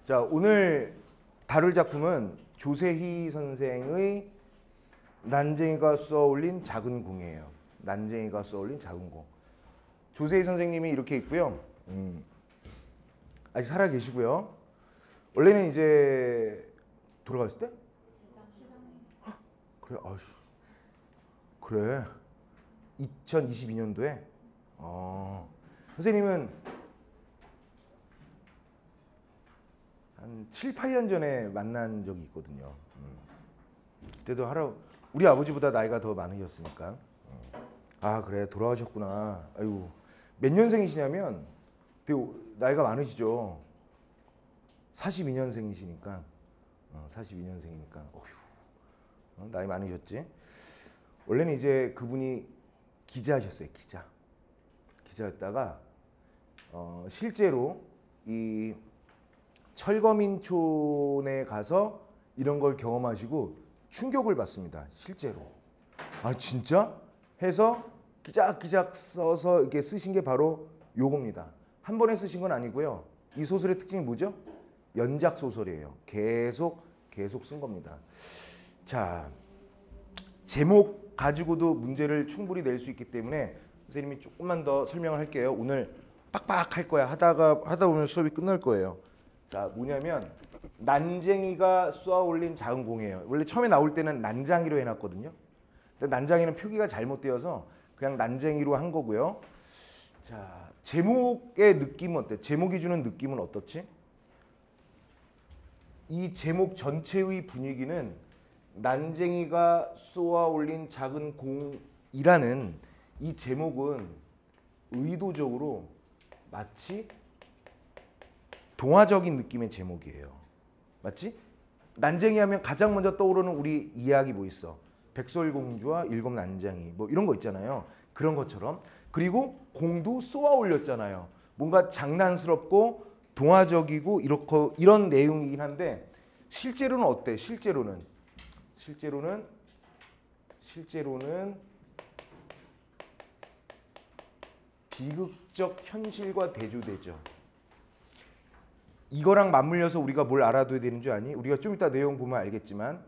자, 오늘 다룰 작품은 조세희 선생의 난쟁이가 쏘아올린 작은 공이에요. 난쟁이가 쏘아올린 작은 공. 조세희 선생님이 이렇게 있고요. 아직 살아 계시고요. 원래는 이제 돌아갔을 때? 그래, 아씨, 그래. 2022년도에. 선생님은 한 7, 8년 전에 만난 적이 있거든요. 그때도 우리 아버지보다 나이가 더 많으셨으니까. 아, 그래, 돌아가셨구나. 아이고, 몇 년생이시냐면 되게 나이가 많으시죠. 42년생이시니까. 42년생이니까. 어휴, 나이 많으셨지. 원래는 이제 그분이 기자하셨어요. 기자였다가 실제로 이 철거민촌에 가서 이런 걸 경험하시고 충격을 받습니다. 실제로. 아, 진짜? 해서 기작기작 써서 이렇게 쓰신 게 바로 요겁니다. 한 번에 쓰신 건 아니고요. 이 소설의 특징이 뭐죠? 연작 소설이에요. 계속 쓴 겁니다. 자, 제목 가지고도 문제를 충분히 낼 수 있기 때문에 선생님이 조금만 더 설명을 할게요. 오늘 빡빡 할 거야. 하다 보면 수업이 끝날 거예요. 자, 뭐냐면 난쟁이가 쏘아올린 작은 공이에요. 원래 처음에 나올 때는 난장이로 해놨거든요. 근데 난장이는 표기가 잘못되어서 그냥 난쟁이로 한 거고요. 자, 제목의 느낌은 어때? 제목이 주는 느낌은 어떻지? 이 제목 전체의 분위기는 난쟁이가 쏘아올린 작은 공이라는 이 제목은 의도적으로 마치 동화적인 느낌의 제목이에요. 맞지? 난쟁이 하면 가장 먼저 떠오르는 우리 이야기 뭐 있어? 백설공주와 일곱 난쟁이 뭐 이런 거 있잖아요. 그런 것처럼. 그리고 공도 쏘아 올렸잖아요. 뭔가 장난스럽고 동화적이고 이런 내용이긴 한데 실제로는 어때? 실제로는 비극적 현실과 대조되죠. 이거랑 맞물려서 우리가 뭘 알아둬야 되는 줄 아니? 우리가 좀 이따 내용 보면 알겠지만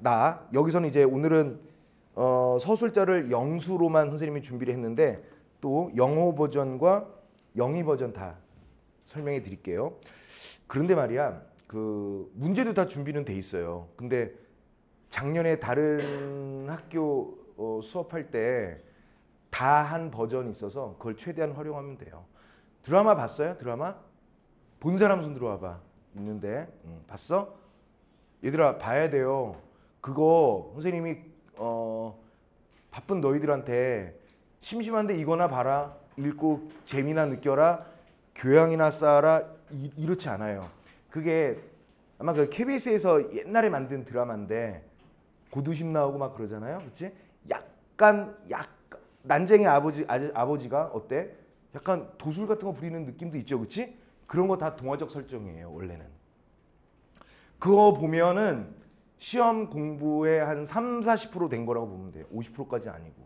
나 여기서는 이제 오늘은 서술자를 영수로만 선생님이 준비를 했는데 또 영어 버전과 영희 버전 다 설명해 드릴게요. 그런데 말이야, 그 문제도 다 준비는 돼 있어요. 근데 작년에 다른 학교 수업할 때 다 한 버전이 있어서 그걸 최대한 활용하면 돼요. 드라마 봤어요? 드라마? 본 사람 손 들어와봐. 있는데 봤어? 얘들아 봐야 돼요. 그거 선생님이 바쁜 너희들한테 심심한데 이거나 봐라. 읽고 재미나 느껴라. 교양이나 쌓아라. 이렇지 않아요. 그게 아마 그 KBS에서 옛날에 만든 드라마인데 고두심 나오고 막 그러잖아요. 그렇지? 약간 난쟁이 아버지가 어때? 약간 도술 같은 거 부리는 느낌도 있죠. 그렇지? 그런 거 다 동화적 설정이에요. 원래는. 그거 보면은 시험 공부에 한 3, 40% 된 거라고 보면 돼요. 50%까지 아니고.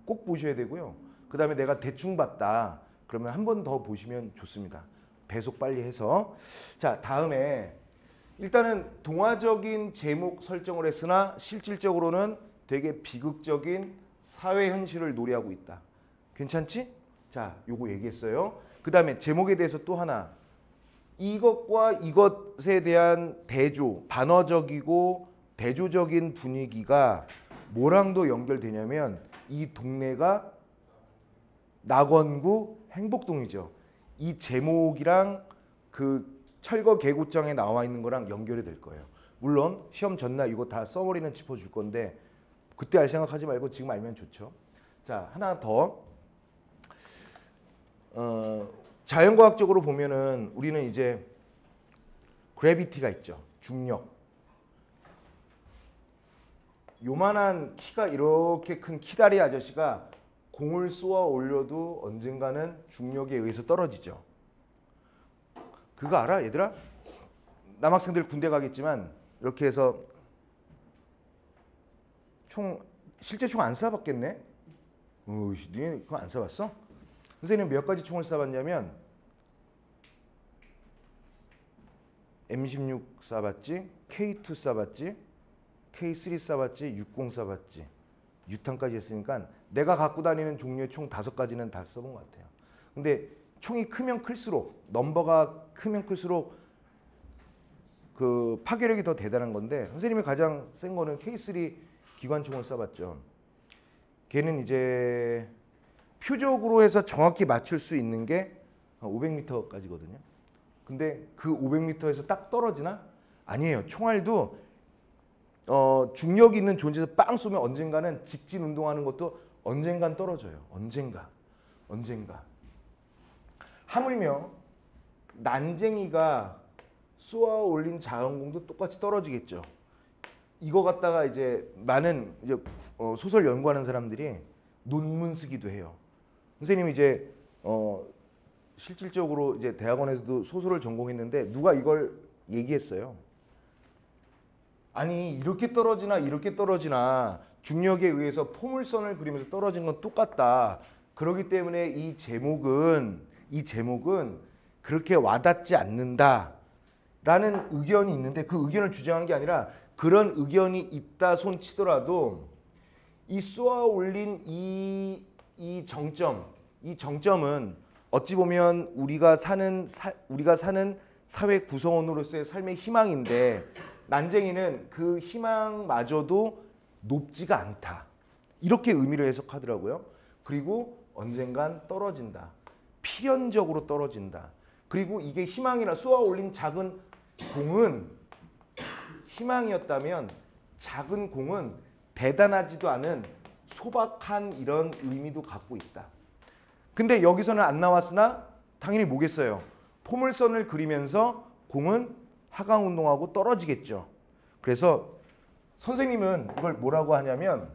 꼭 보셔야 되고요. 그 다음에 내가 대충 봤다. 그러면 한 번 더 보시면 좋습니다. 배속 빨리 해서. 자, 다음에 일단은 동화적인 제목 설정을 했으나 실질적으로는 되게 비극적인 사회 현실을 노래하고 있다. 괜찮지? 자, 요거 얘기했어요. 그 다음에 제목에 대해서 또 하나. 이것과 이것에 대한 대조, 반어적이고 대조적인 분위기가 뭐랑도 연결되냐면 이 동네가 낙원구 행복동이죠. 이 제목이랑 그 철거 계곡장에 나와 있는 거랑 연결이 될 거예요. 물론 시험 전날 이거 다 써머리는 짚어줄 건데 그때 알 생각하지 말고 지금 알면 좋죠. 자, 하나 더. 자연과학적으로 보면은 우리는 이제 그래비티가 있죠. 중력. 요만한 키가 이렇게 큰 키다리 아저씨가 공을 쏘아 올려도 언젠가는 중력에 의해서 떨어지죠. 그거 알아, 얘들아? 남학생들 군대 가겠지만 이렇게 해서 실제 총 안 쏴봤겠네? 니네 그거 안 쏴봤어? 선생님 몇 가지 총을 쏴봤냐면 M16 쏴봤지, K2 쏴봤지, K3 쏴봤지, 60 쏴봤지, 유탄까지 했으니까 내가 갖고 다니는 종류의 총 5가지는 다 써본 것 같아요. 근데 총이 크면 클수록, 넘버가 크면 클수록 그 파괴력이 더 대단한 건데, 선생님이 가장 센 거는 K3 기관총을 쏴봤죠. 걔는 이제 표적으로 해서 정확히 맞출 수 있는 게 500m까지거든요. 근데 그 500m에서 딱 떨어지나? 아니에요. 총알도 중력이 있는 존재에서 빵 쏘면 언젠가는 직진 운동하는 것도 언젠간 떨어져요. 언젠가. 하물며 난쟁이가 쏘아 올린 자원공도 똑같이 떨어지겠죠. 이거 갖다가 이제 많은 이제 소설 연구하는 사람들이 논문 쓰기도 해요. 선생님이 이제 실질적으로 이제 대학원에서도 소설을 전공했는데 누가 이걸 얘기했어요. 아니 이렇게 떨어지나 중력에 의해서 포물선을 그리면서 떨어진 건 똑같다. 그렇기 때문에 이 제목은 그렇게 와닿지 않는다라는 의견이 있는데, 그 의견을 주장한 게 아니라 그런 의견이 있다 손 치더라도 이 쏘아 올린 이 정점은 어찌 보면 우리가 사는 사회 구성원으로서의 삶의 희망인데, 난쟁이는 그 희망마저도 높지가 않다. 이렇게 의미를 해석하더라고요. 그리고 언젠간 떨어진다. 필연적으로 떨어진다. 그리고 이게 희망이라 쏘아 올린 작은 공은 희망이었다면 작은 공은 대단하지도 않은 소박한 이런 의미도 갖고 있다. 근데 여기서는 안 나왔으나 당연히 뭐겠어요? 포물선을 그리면서 공은 하강운동하고 떨어지겠죠. 그래서 선생님은 이걸 뭐라고 하냐면,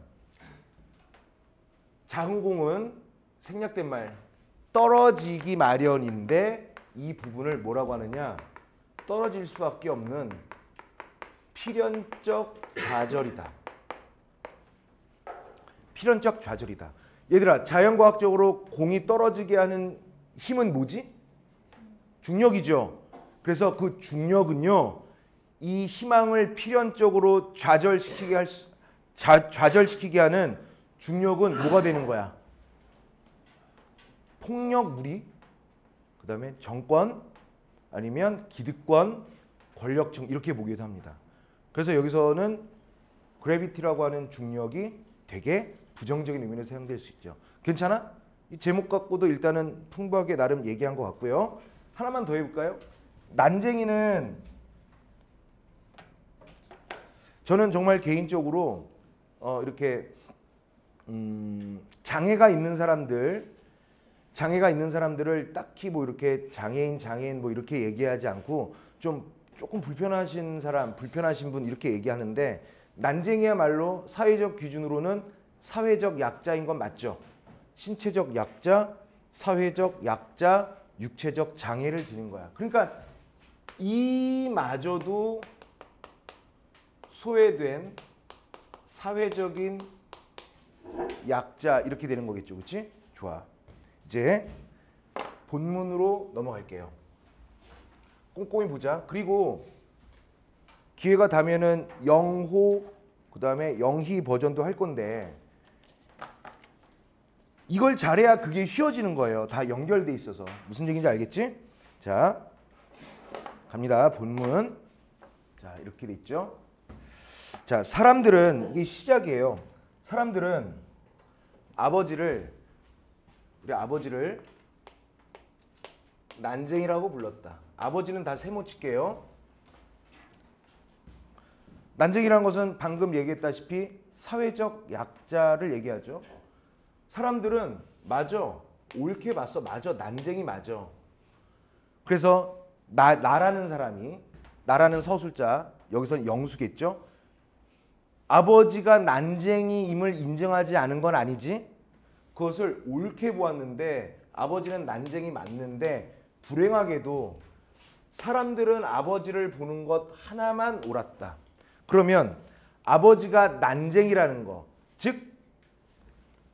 작은 공은 생략된 말 떨어지기 마련인데 이 부분을 뭐라고 하느냐, 떨어질 수밖에 없는 필연적 좌절이다. 필연적 좌절이다. 얘들아, 자연과학적으로 공이 떨어지게 하는 힘은 뭐지? 중력이죠. 그래서 그 중력은요, 이 희망을 필연적으로 좌절시키게 하는 중력은 뭐가 되는 거야? 폭력, 무리, 그 다음에 정권, 아니면 기득권, 권력층, 이렇게 보기도 합니다. 그래서 여기서는 그래비티라고 하는 중력이 되게 부정적인 의미로 사용될 수 있죠. 괜찮아? 이 제목 갖고도 일단은 풍부하게 나름 얘기한 것 같고요. 하나만 더 해볼까요? 난쟁이는 저는 정말 개인적으로 이렇게 장애가 있는 사람들을 딱히 뭐 이렇게 장애인 뭐 이렇게 얘기하지 않고 조금 불편하신 분 이렇게 얘기하는데, 난쟁이야말로 사회적 기준으로는 사회적 약자인 건 맞죠. 신체적 약자, 사회적 약자, 육체적 장애를 지닌 거야. 그러니까 이마저도 소외된 사회적인 약자, 이렇게 되는 거겠죠. 그렇지? 좋아. 이제 본문으로 넘어갈게요. 꼼꼼히 보자. 그리고 기회가 닿으면은 영호, 그 다음에 영희 버전도 할 건데, 이걸 잘해야 그게 쉬워지는 거예요. 다 연결돼 있어서. 무슨 얘기인지 알겠지? 자, 갑니다. 본문. 자, 이렇게 돼 있죠. 자, 사람들은, 이게 시작이에요. 사람들은 우리 아버지를 난쟁이라고 불렀다. 아버지는 다 세모 칠게요. 난쟁이라는 것은 방금 얘기했다시피 사회적 약자를 얘기하죠. 사람들은 맞아, 옳게 봤어, 맞아, 난쟁이 맞아. 그래서 나라는 서술자, 여기서는 영수겠죠. 아버지가 난쟁이임을 인정하지 않은 건 아니지. 그것을 옳게 보았는데, 아버지는 난쟁이 맞는데, 불행하게도 사람들은 아버지를 보는 것 하나만 옳았다. 그러면 아버지가 난쟁이라는 거, 즉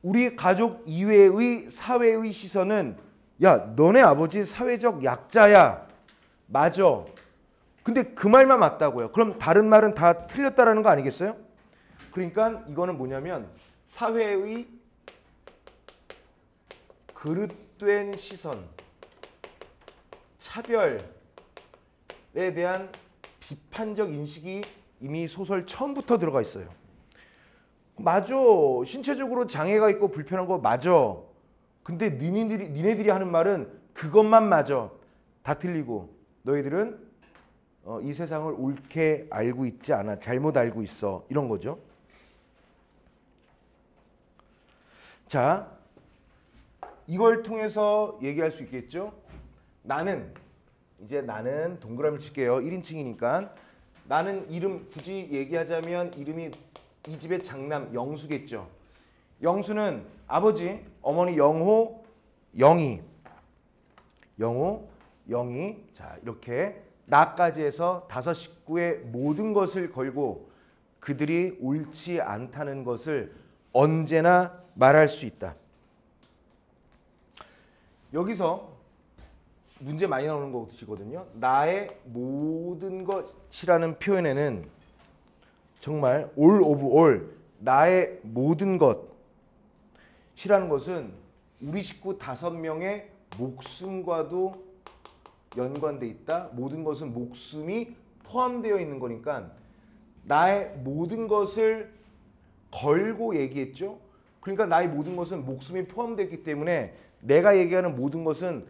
우리 가족 이외의 사회의 시선은, 야, 너네 아버지 사회적 약자야. 맞아. 근데 그 말만 맞다고요. 그럼 다른 말은 다 틀렸다라는 거 아니겠어요? 그러니까 이거는 뭐냐면 사회의 그릇된 시선, 차별에 대한 비판적 인식이 이미 소설 처음부터 들어가 있어요. 맞아. 신체적으로 장애가 있고 불편한 거 맞아. 근데 니네들이 하는 말은 그것만 맞아. 다 틀리고 너희들은 이 세상을 옳게 알고 있지 않아. 잘못 알고 있어. 이런 거죠. 자, 이걸 통해서 얘기할 수 있겠죠. 나는 동그라미 칠게요. 1인칭이니까 나는 이름 굳이 얘기하자면 이름이 이 집의 장남 영수겠죠. 영수는 아버지, 어머니 영호, 영희. 자, 이렇게 나까지 해서 5 식구의 모든 것을 걸고 그들이 옳지 않다는 것을 언제나 말할 수 있다. 여기서 문제 많이 나오는 것이거든요. 나의 모든 것이라는 표현에는 정말 all of all, 나의 모든 것이라는 것은 우리 식구 5명의 목숨과도 연관돼 있다. 모든 것은 목숨이 포함되어 있는 거니까 나의 모든 것을 걸고 얘기했죠. 그러니까 나의 모든 것은 목숨이 포함되어 있기 때문에 내가 얘기하는 모든 것은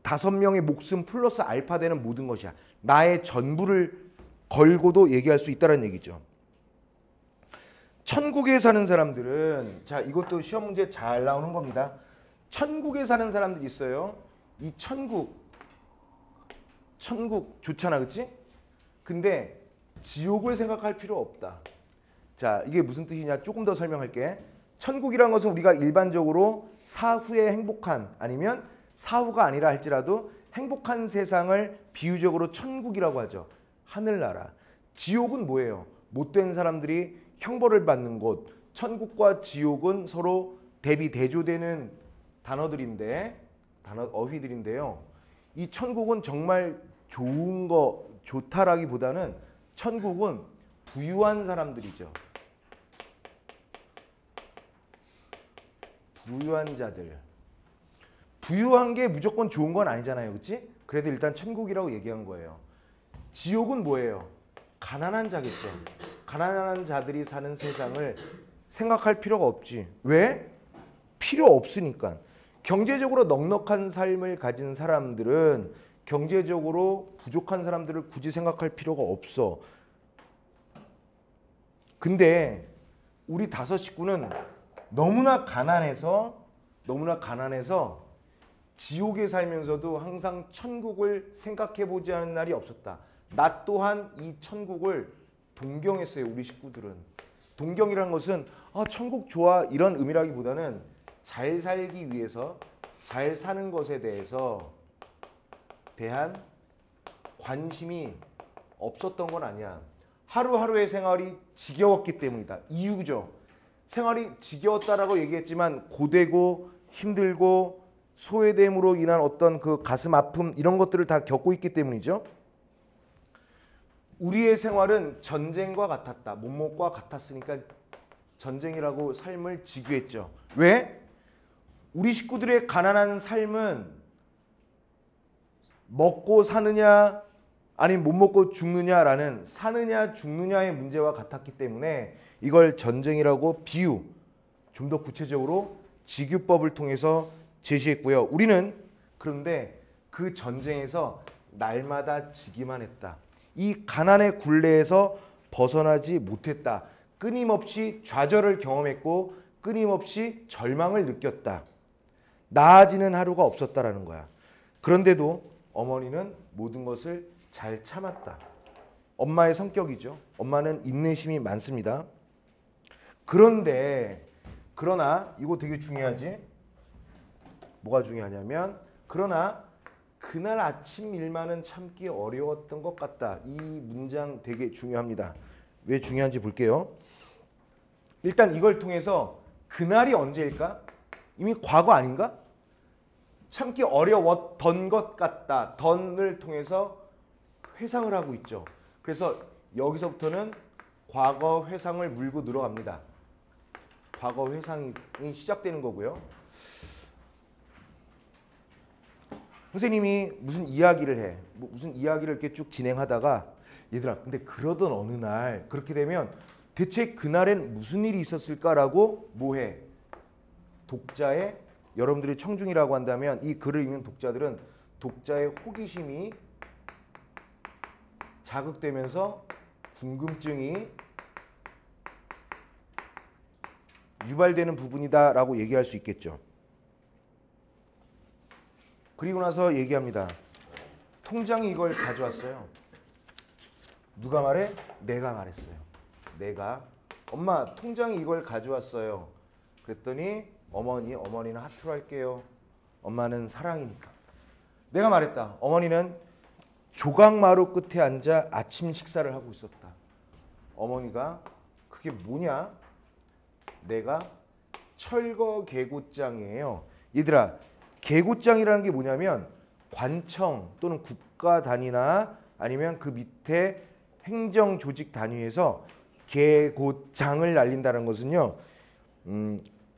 5명의 목숨 플러스 알파 되는 모든 것이야. 나의 전부를 걸고도 얘기할 수 있다는 얘기죠. 천국에 사는 사람들은, 자, 이것도 시험 문제 잘 나오는 겁니다. 천국에 사는 사람들이 있어요. 이 천국 좋잖아, 그치? 근데 지옥을 생각할 필요 없다. 자, 이게 무슨 뜻이냐 조금 더 설명할게. 천국이라는 것은 우리가 일반적으로 사후에 행복한, 아니면 사후가 아니라 할지라도 행복한 세상을 비유적으로 천국이라고 하죠. 하늘나라. 지옥은 뭐예요? 못된 사람들이 형벌을 받는 곳. 천국과 지옥은 서로 대비 대조되는 어휘들인데요. 이 천국은 정말 좋은 거, 좋다라기보다는 천국은 부유한 사람들이죠. 부유한 자들. 부유한 게 무조건 좋은 건 아니잖아요, 그렇지? 그래도 일단 천국이라고 얘기한 거예요. 지옥은 뭐예요? 가난한 자겠죠. 가난한 자들이 사는 세상을 생각할 필요가 없지. 왜? 필요 없으니까. 경제적으로 넉넉한 삶을 가진 사람들은 경제적으로 부족한 사람들을 굳이 생각할 필요가 없어. 근데 우리 5 식구는 너무나 가난해서 지옥에 살면서도 항상 천국을 생각해 보지 않은 날이 없었다. 나 또한 이 천국을 동경했어요. 우리 식구들은. 동경이라는 것은 천국 좋아 이런 의미라기보다는 잘 살기 위해서 잘 사는 것에 대한 관심이 없었던 건 아니야. 하루하루의 생활이 지겨웠기 때문이다. 이유죠. 생활이 지겨웠다라고 얘기했지만 고되고 힘들고 소외됨으로 인한 어떤 그 가슴 아픔 이런 것들을 다 겪고 있기 때문이죠. 우리의 생활은 전쟁과 같았다. 못먹과 같았으니까 전쟁이라고 삶을 지귀했죠. 왜? 우리 식구들의 가난한 삶은 먹고 사느냐 아니면 못 먹고 죽느냐라는 사느냐 죽느냐의 문제와 같았기 때문에 이걸 전쟁이라고 좀 더 구체적으로 직유법을 통해서 제시했고요. 우리는 그런데 그 전쟁에서 날마다 지기만 했다. 이 가난의 굴레에서 벗어나지 못했다. 끊임없이 좌절을 경험했고 끊임없이 절망을 느꼈다. 나아지는 하루가 없었다라는 거야. 그런데도 어머니는 모든 것을 잘 참았다. 엄마의 성격이죠. 엄마는 인내심이 많습니다. 그러나 이거 되게 중요하지. 뭐가 중요하냐면 그러나 그날 아침 일만은 참기 어려웠던 것 같다. 이 문장 되게 중요합니다. 왜 중요한지 볼게요. 일단 이걸 통해서 그날이 언제일까? 이미 과거 아닌가? 참기 어려웠던 것 같다. 던을 통해서 회상을 하고 있죠. 그래서 여기서부터는 과거 회상을 물고 늘어갑니다. 과거 회상이 시작되는 거고요. 선생님이 무슨 이야기를 해. 무슨 이야기를 이렇게 쭉 진행하다가 얘들아 근데 그러던 어느 날 그렇게 되면 대체 그날엔 무슨 일이 있었을까라고 뭐해? 독자의 여러분들이 청중이라고 한다면 이 글을 읽는 독자들은 독자의 호기심이 자극되면서 궁금증이 유발되는 부분이다라고 얘기할 수 있겠죠. 그리고 나서 얘기합니다. 통장이 이걸 가져왔어요. 누가 말해? 내가 말했어요. 내가 엄마 통장이 이걸 가져왔어요. 그랬더니 어머니는 하트로 할게요. 엄마는 사랑이니까. 내가 말했다. 어머니는 조각마루 끝에 앉아 아침 식사를 하고 있었다. 어머니가 그게 뭐냐? 내가 철거 개고장이에요. 얘들아 개고장이라는 게 뭐냐면 관청 또는 국가 단위나 아니면 그 밑에 행정 조직 단위에서 개고장을 날린다는 것은요.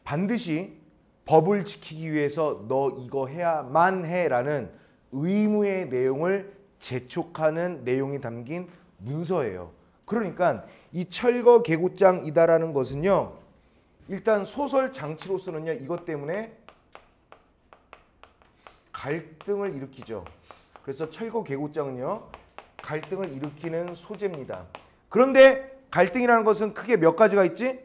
반드시 법을 지키기 위해서 너 이거 해야만 해라는 의무의 내용을 재촉하는 내용이 담긴 문서예요. 그러니까 이 철거 개고장이다라는 것은요. 일단 소설 장치로서는요. 이것 때문에 갈등을 일으키죠. 그래서 철거 개고장은요. 갈등을 일으키는 소재입니다. 그런데 갈등이라는 것은 크게 몇 가지가 있지?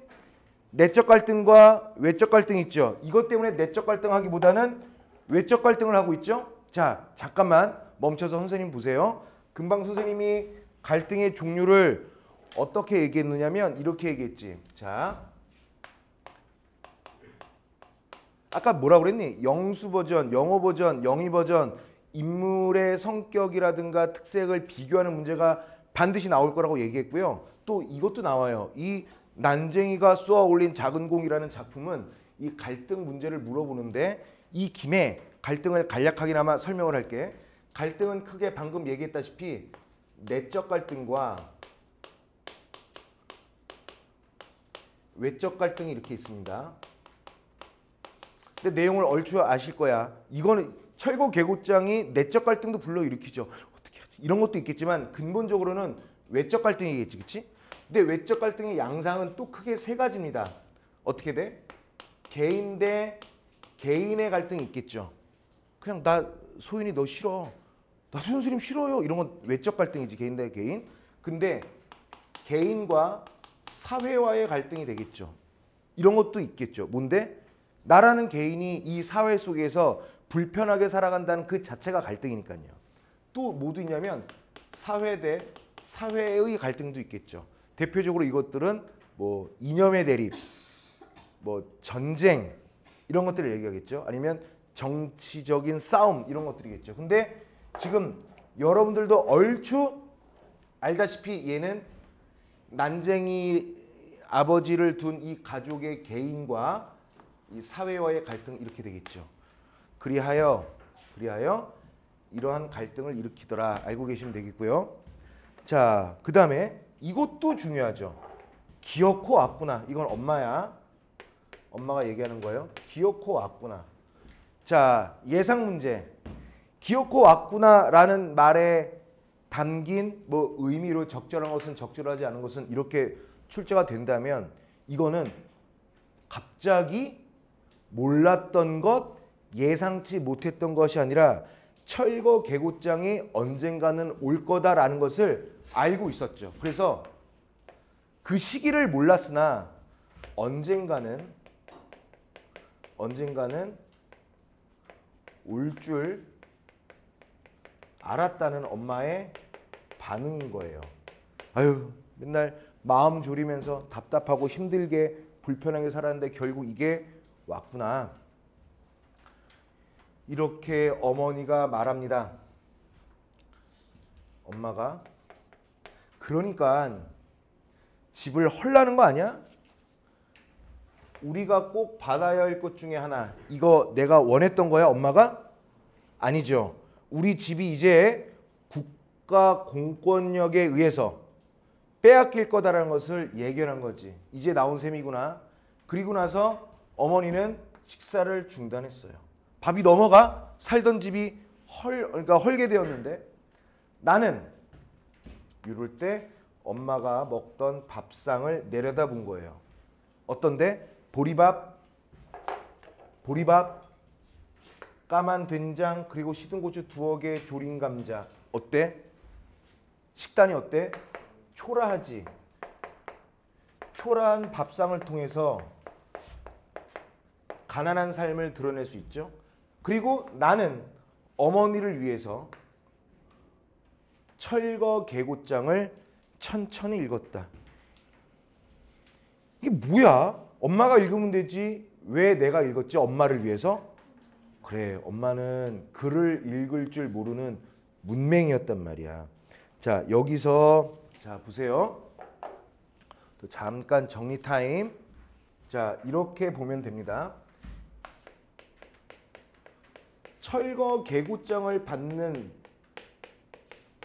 내적 갈등과 외적 갈등이 있죠. 이것 때문에 내적 갈등하기보다는 외적 갈등을 하고 있죠. 자, 잠깐만 멈춰서 선생님 보세요. 금방 선생님이 갈등의 종류를 어떻게 얘기했느냐면 이렇게 얘기했지. 자, 아까 뭐라고 그랬니? 영수 버전, 영어 버전, 영희 버전 인물의 성격이라든가 특색을 비교하는 문제가 반드시 나올 거라고 얘기했고요. 또 이것도 나와요. 이 난쟁이가 쏘아 올린 작은 공이라는 작품은 이 갈등 문제를 물어보는데 이 김에 갈등을 간략하게나마 설명을 할게. 갈등은 크게 방금 얘기했다시피 내적 갈등과 외적 갈등이 이렇게 있습니다. 근데 내용을 얼추 아실 거야. 이거는 철거 개고장이 내적 갈등도 불러일으키죠. 어떻게 하지? 이런 것도 있겠지만 근본적으로는 외적 갈등이겠지, 그렇지? 근데 외적 갈등의 양상은 또 크게 세 가지입니다. 어떻게 돼? 개인 대 개인의 갈등이 있겠죠. 그냥 나 소윤이 너 싫어. 나 소윤 선생님 싫어요. 이런 건 외적 갈등이지. 개인 대 개인. 근데 개인과 사회와의 갈등이 되겠죠. 이런 것도 있겠죠. 뭔데? 나라는 개인이 이 사회 속에서 불편하게 살아간다는 그 자체가 갈등이니까요. 또 뭐도 있냐면 사회 대 사회의 갈등도 있겠죠. 대표적으로 이것들은 뭐 이념의 대립, 뭐 전쟁 이런 것들을 얘기하겠죠. 아니면 정치적인 싸움 이런 것들이겠죠. 근데 지금 여러분들도 얼추 알다시피 얘는 난쟁이 아버지를 둔 이 가족의 개인과 이 사회와의 갈등 이렇게 되겠죠. 그리하여 이러한 갈등을 일으키더라. 알고 계시면 되겠고요. 자, 그 다음에 이것도 중요하죠. 기어코 왔구나. 이건 엄마야. 엄마가 얘기하는 거예요. 기어코 왔구나. 자, 예상 문제. 기어코 왔구나라는 말에 담긴 뭐 의미로 적절한 것은 적절하지 않은 것은 이렇게 출제가 된다면 이거는 갑자기 몰랐던 것, 예상치 못했던 것이 아니라 철거 개고장이 언젠가는 올 거다라는 것을 알고 있었죠. 그래서 그 시기를 몰랐으나 언젠가는 올 줄 알았다는 엄마의 반응인 거예요. 아유, 맨날 마음 졸이면서 답답하고 힘들게 불편하게 살았는데 결국 이게 왔구나. 이렇게 어머니가 말합니다. 엄마가 그러니까 집을 헐라는 거 아니야? 우리가 꼭 받아야 할 것 중에 하나. 이거 내가 원했던 거야, 엄마가? 아니죠. 우리 집이 이제 국가 공권력에 의해서 빼앗길 거다라는 것을 예견한 거지. 이제 나온 셈이구나. 그리고 나서 어머니는 식사를 중단했어요. 밥이 넘어가 살던 집이 그러니까 헐게 되었는데 나는 이럴 때 엄마가 먹던 밥상을 내려다본 거예요. 어떤데? 보리밥, 까만 된장, 그리고 시든 고추 두어 개, 조린 감자. 어때? 식단이 어때? 초라하지. 초라한 밥상을 통해서 가난한 삶을 드러낼 수 있죠. 그리고 나는 어머니를 위해서 철거 계곡장을 천천히 읽었다. 이게 뭐야? 엄마가 읽으면 되지. 왜 내가 읽었지? 엄마를 위해서? 그래, 엄마는 글을 읽을 줄 모르는 문맹이었단 말이야. 자, 여기서 자 보세요. 또 잠깐 정리 타임. 자, 이렇게 보면 됩니다. 철거 계곡장을 받는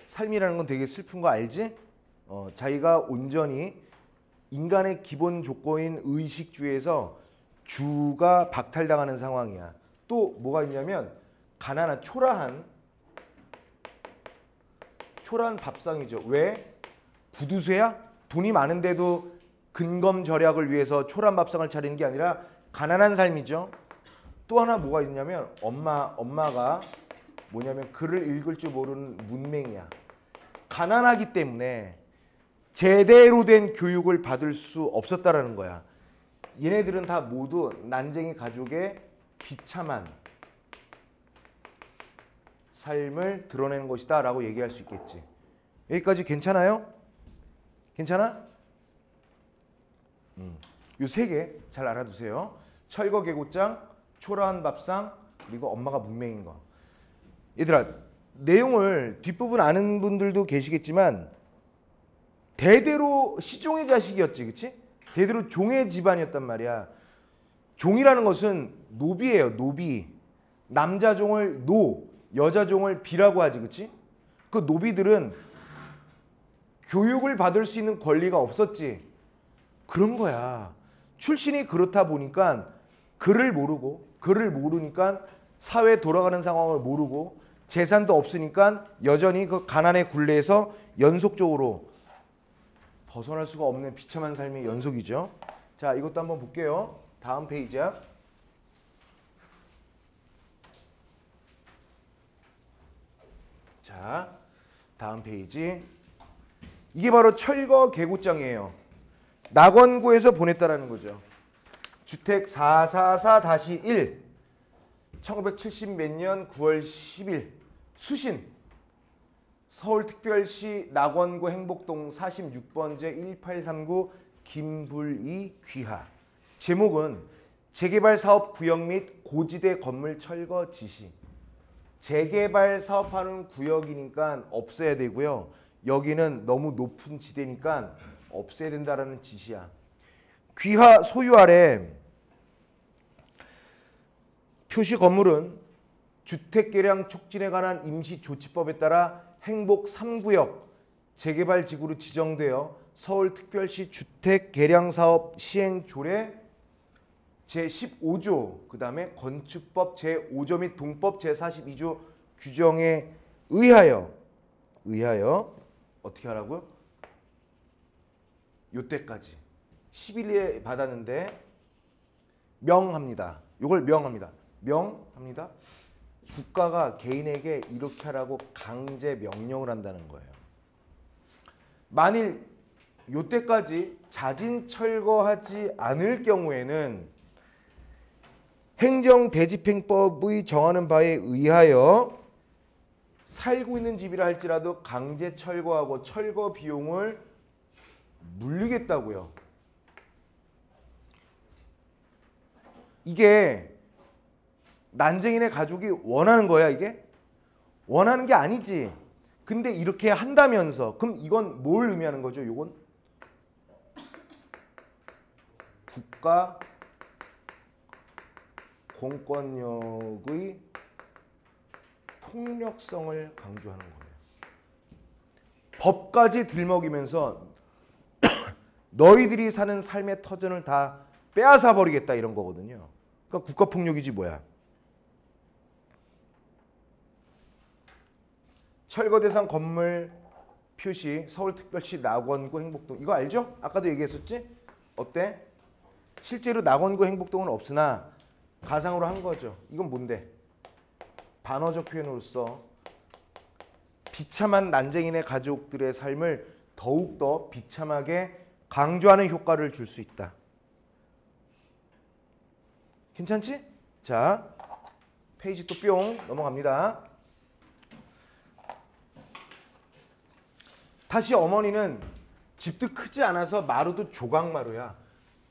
삶이라는 건 되게 슬픈 거 알지? 자기가 온전히 인간의 기본 조건인 의식주에서 주가 박탈당하는 상황이야. 또 뭐가 있냐면 가난한 초라한 밥상이죠. 왜? 구두쇠야? 돈이 많은데도 근검절약을 위해서 초라한 밥상을 차리는 게 아니라 가난한 삶이죠. 또 하나 뭐가 있냐면 엄마가 뭐냐면 글을 읽을 줄 모르는 문맹이야. 가난하기 때문에 제대로 된 교육을 받을 수 없었다라는 거야. 얘네들은 다 모두 난쟁이 가족의 비참한 삶을 드러내는 것이다 라고 얘기할 수 있겠지. 여기까지 괜찮아요? 괜찮아? 요 세 개 잘 알아두세요. 철거 계곡장, 초라한 밥상, 그리고 엄마가 문맹인 거. 얘들아, 내용을 뒷부분 아는 분들도 계시겠지만 대대로 시종의 자식이었지, 그치? 대대로 종의 집안이었단 말이야. 종이라는 것은 노비예요, 노비. 남자 종을 노, 여자 종을 비라고 하지, 그치? 그 노비들은 교육을 받을 수 있는 권리가 없었지. 그런 거야. 출신이 그렇다 보니까 글을 모르니까 사회 돌아가는 상황을 모르고 재산도 없으니까 여전히 그 가난의 굴레에서 연속적으로 벗어날 수가 없는 비참한 삶의 연속이죠. 자, 이것도 한번 볼게요. 다음 페이지야. 자, 다음 페이지. 이게 바로 철거 계곡장이에요. 낙원구에서 보냈다라는 거죠. 주택 444-1 1970 몇 년 9월 10일 수신 서울특별시 낙원구 행복동 46번째 1839 김불이 귀하. 제목은 재개발 사업 구역 및 고지대 건물 철거 지시. 재개발 사업하는 구역이니까 없애야 되고요. 여기는 너무 높은 지대니까 없애야 된다라는 지시야. 귀하 소유 아래 표시 건물은 주택개량 촉진에 관한 임시조치법에 따라 행복 3구역 재개발지구로 지정되어 서울특별시 주택개량사업 시행조례 제15조 그 다음에 건축법 제5조 및 동법 제42조 규정에 의하여 어떻게 하라고요? 요때까지 10일에 받았는데 명합니다. 이걸 명합니다. 국가가 개인에게 이렇게 하라고 강제 명령을 한다는 거예요. 만일 요때까지 자진 철거하지 않을 경우에는 행정대집행법의 정하는 바에 의하여 살고 있는 집이라 할지라도 강제 철거하고 철거 비용을 물리겠다고요. 이게 난쟁이네 가족이 원하는 거야, 이게? 원하는 게 아니지. 근데 이렇게 한다면서 그럼 이건 뭘 의미하는 거죠? 이건 국가 공권력의 폭력성을 강조하는 거예요. 법까지 들먹이면서 너희들이 사는 삶의 터전을 다 빼앗아 버리겠다 이런 거거든요. 그러니까 국가폭력이지 뭐야. 철거 대상 건물 표시 서울특별시 낙원구 행복동 이거 알죠? 아까도 얘기했었지? 어때? 실제로 낙원구 행복동은 없으나 가상으로 한 거죠. 이건 뭔데? 반어적 표현으로서 비참한 난쟁이네 가족들의 삶을 더욱더 비참하게 강조하는 효과를 줄 수 있다. 괜찮지? 자, 페이지 또 뿅 넘어갑니다. 다시 어머니는 집도 크지 않아서 마루도 조각마루야.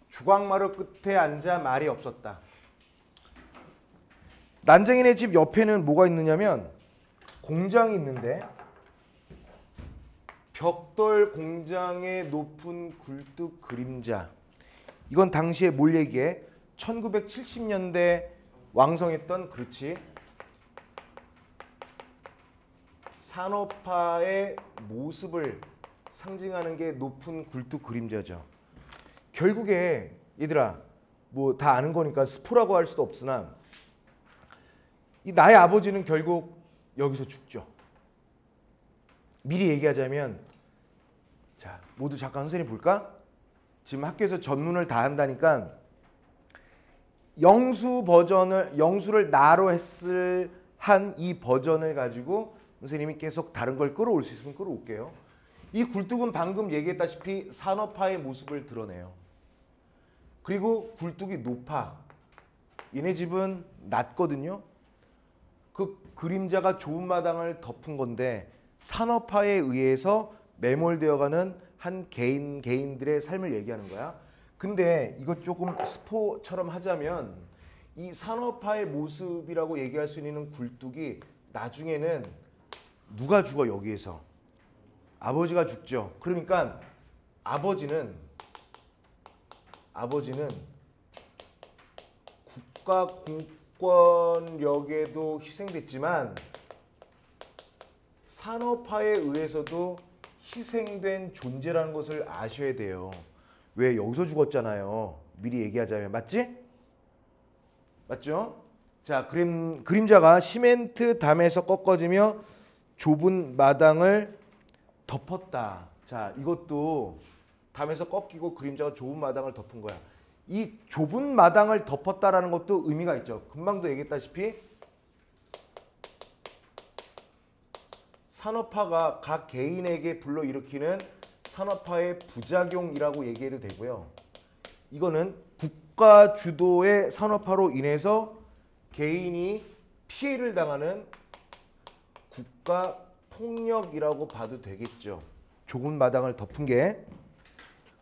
조각마루 끝에 앉아 말이 없었다. 난쟁이네 집 옆에는 뭐가 있느냐면 공장이 있는데 벽돌 공장의 높은 굴뚝 그림자. 이건 당시에 뭘 얘기해? 1970년대 왕성했던 그렇지. 산업화의 모습을 상징하는 게 높은 굴뚝 그림자죠. 결국에 얘들아 뭐 다 아는 거니까 스포라고 할 수도 없으나 이 나의 아버지는 결국 여기서 죽죠. 미리 얘기하자면 자 모두 잠깐 선생님 볼까? 지금 학교에서 전문을 다 한다니까 영수 버전을 영수를 나로 했을 한 이 버전을 가지고 선생님이 계속 다른 걸 끌어올 수 있으면 끌어올게요. 이 굴뚝은 방금 얘기했다시피 산업화의 모습을 드러내요. 그리고 굴뚝이 높아. 얘네 집은 낮거든요. 그 그림자가 좁은 마당을 덮은 건데 산업화에 의해서 매몰되어가는 한 개인들의 삶을 얘기하는 거야. 근데 이것 조금 스포처럼 하자면 이 산업화의 모습이라고 얘기할 수 있는 굴뚝이 나중에는 누가 죽어 여기에서? 아버지가 죽죠. 그러니까 아버지는 국가 공권력에도 희생됐지만 산업화에 의해서도 희생된 존재라는 것을 아셔야 돼요. 왜? 여기서 죽었잖아요. 미리 얘기하자면. 맞지? 맞죠? 자, 그림자가 시멘트 담에서 꺾어지며 좁은 마당을 덮었다. 자, 이것도 담에서 꺾이고 그림자가 좁은 마당을 덮은 거야. 이 좁은 마당을 덮었다라는 것도 의미가 있죠. 금방도 얘기했다시피 산업화가 각 개인에게 불러일으키는 산업화의 부작용이라고 얘기해도 되고요. 이거는 국가 주도의 산업화로 인해서 개인이 피해를 당하는 국가 폭력이라고 봐도 되겠죠. 좁은 마당을 덮은 게.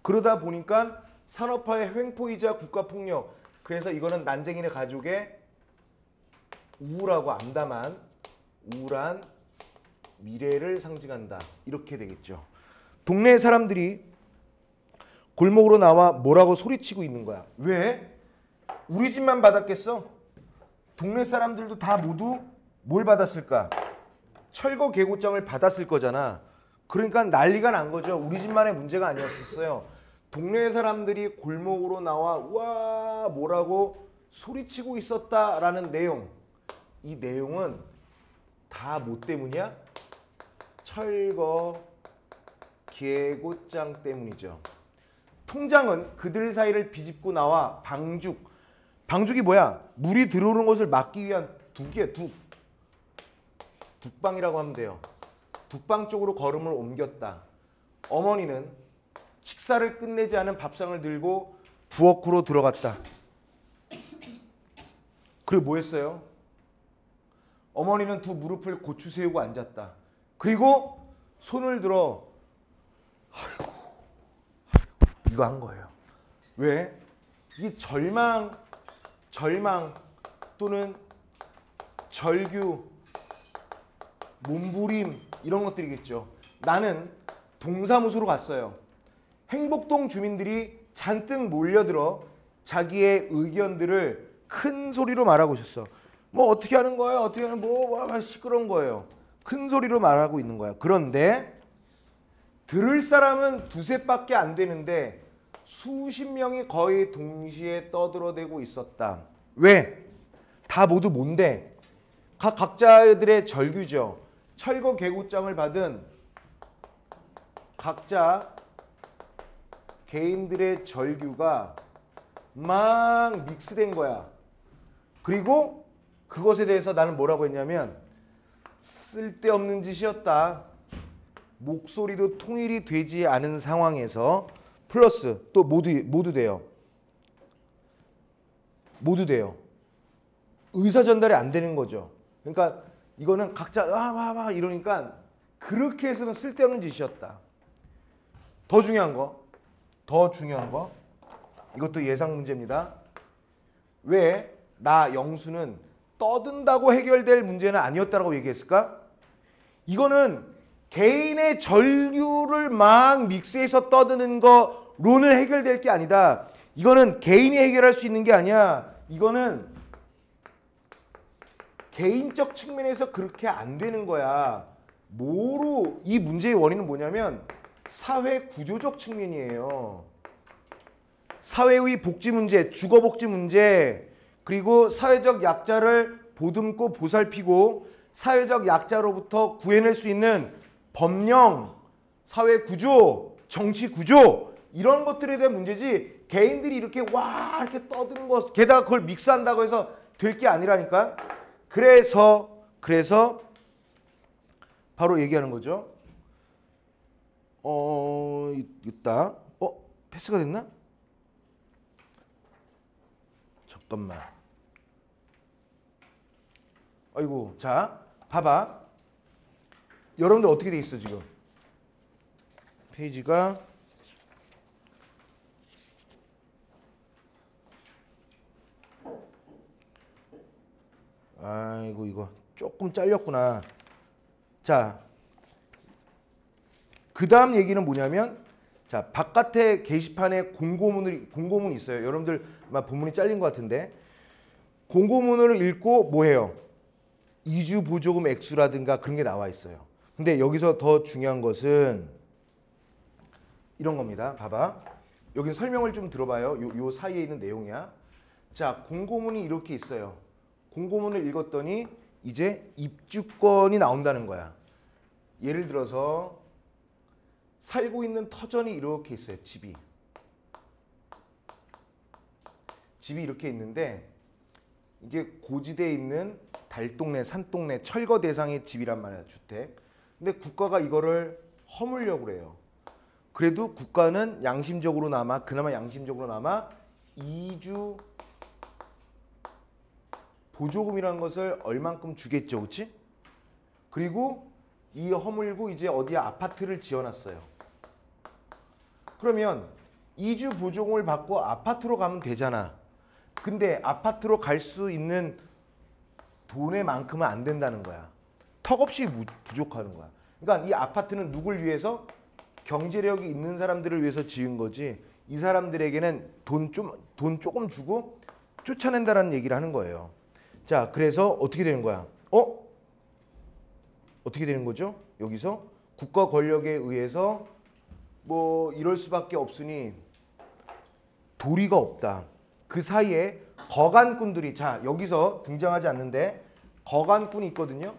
그러다 보니까 산업화의 횡포이자 국가 폭력. 그래서 이거는 난쟁이네 가족의 우울하고 암담한 우울한 미래를 상징한다. 이렇게 되겠죠. 동네 사람들이 골목으로 나와 뭐라고 소리치고 있는 거야. 왜? 우리 집만 받았겠어? 동네 사람들도 다 모두 뭘 받았을까? 철거 계고장을 받았을 거잖아. 그러니까 난리가 난 거죠. 우리 집만의 문제가 아니었었어요. 동네 사람들이 골목으로 나와 와 뭐라고 소리치고 있었다라는 내용. 이 내용은 다 뭐 때문이야? 철거 계고장 때문이죠. 통장은 그들 사이를 비집고 나와 방죽이 뭐야? 물이 들어오는 것을 막기 위한 둑이에요. 둑방이라고 하면 돼요. 둑방 쪽으로 걸음을 옮겼다. 어머니는 식사를 끝내지 않은 밥상을 들고 부엌으로 들어갔다. 그리고 뭐 했어요? 어머니는 두 무릎을 고추 세우고 앉았다. 그리고 손을 들어 아이고 이거 한 거예요. 왜? 이 절망 또는 절규, 몸부림 이런 것들이겠죠. 나는 동사무소로 갔어요. 행복동 주민들이 잔뜩 몰려들어 자기의 의견들을 큰 소리로 말하고 있었어. 뭐 어떻게 하는 거예요? 어떻게 하는 뭐 시끄러운 거예요. 큰 소리로 말하고 있는 거야. 그런데 들을 사람은 두셋밖에 안 되는데 수십 명이 거의 동시에 떠들어대고 있었다. 왜? 다 모두 뭔데? 각자들의 절규죠. 철거 계급장을 받은 각자 개인들의 절규가 막 믹스된 거야. 그리고 그것에 대해서 나는 뭐라고 했냐면 쓸데없는 짓이었다. 목소리도 통일이 되지 않은 상황에서 플러스 또 모두 돼요. 모두 돼요. 의사 전달이 안 되는 거죠. 그러니까 이거는 각자 와 이러니까 그렇게 해서는 쓸데없는 짓이었다. 더 중요한 거 이것도 예상 문제입니다. 왜 나 영수는 떠든다고 해결될 문제는 아니었다고 얘기했을까? 이거는 개인의 전류를 막 믹스해서 떠드는 거로는 해결될 게 아니다. 이거는 개인이 해결할 수 있는 게 아니야. 이거는 개인적 측면에서 그렇게 안 되는 거야. 뭐로 이 문제의 원인은 뭐냐면 사회 구조적 측면이에요. 사회의 복지 문제, 주거 복지 문제, 그리고 사회적 약자를 보듬고 보살피고 사회적 약자로부터 구해낼 수 있는 법령, 사회 구조, 정치 구조 이런 것들에 대한 문제지 개인들이 이렇게 와 이렇게 떠드는 거 게다가 그걸 믹스한다고 해서 될 게 아니라니까. 그래서 바로 얘기하는 거죠. 있다. 패스가 됐나? 잠깐만. 아이고, 자, 봐봐. 여러분들 어떻게 돼 있어 지금? 페이지가 아이고 이거 조금 잘렸구나. 자, 그 다음 얘기는 뭐냐면 자 바깥에 게시판에 공고문이 있어요. 여러분들 아마 본문이 잘린 것 같은데 공고문을 읽고 뭐해요? 이주 보조금 액수라든가 그런 게 나와 있어요. 근데 여기서 더 중요한 것은 이런 겁니다. 봐봐. 여기 설명을 좀 들어봐요. 요 사이에 있는 내용이야. 자, 공고문이 이렇게 있어요. 공고문을 읽었더니 이제 입주권이 나온다는 거야. 예를 들어서 살고 있는 터전이 이렇게 있어요. 집이 이렇게 있는데 이게 고지대에 있는 달동네, 산동네, 철거 대상의 집이란 말이야. 주택. 근데 국가가 이거를 허물려고 그래요. 그래도 국가는 그나마 양심적으로나마 이주 보조금이라는 것을 얼만큼 주겠죠. 그렇지? 그리고 이 허물고 이제 어디에 아파트를 지어놨어요. 그러면 이주 보조금을 받고 아파트로 가면 되잖아. 근데 아파트로 갈 수 있는 돈의 만큼은 안 된다는 거야. 턱없이 부족하는 거야. 그러니까 이 아파트는 누굴 위해서? 경제력이 있는 사람들을 위해서 지은 거지. 이 사람들에게는 돈 조금 주고 쫓아낸다라는 얘기를 하는 거예요. 자, 그래서 어떻게 되는 거야? 어떻게 되는 거죠? 여기서 국가 권력에 의해서 뭐 이럴 수밖에 없으니 도리가 없다. 그 사이에 거간꾼들이 자 여기서 등장하지 않는데 거간꾼이 있거든요.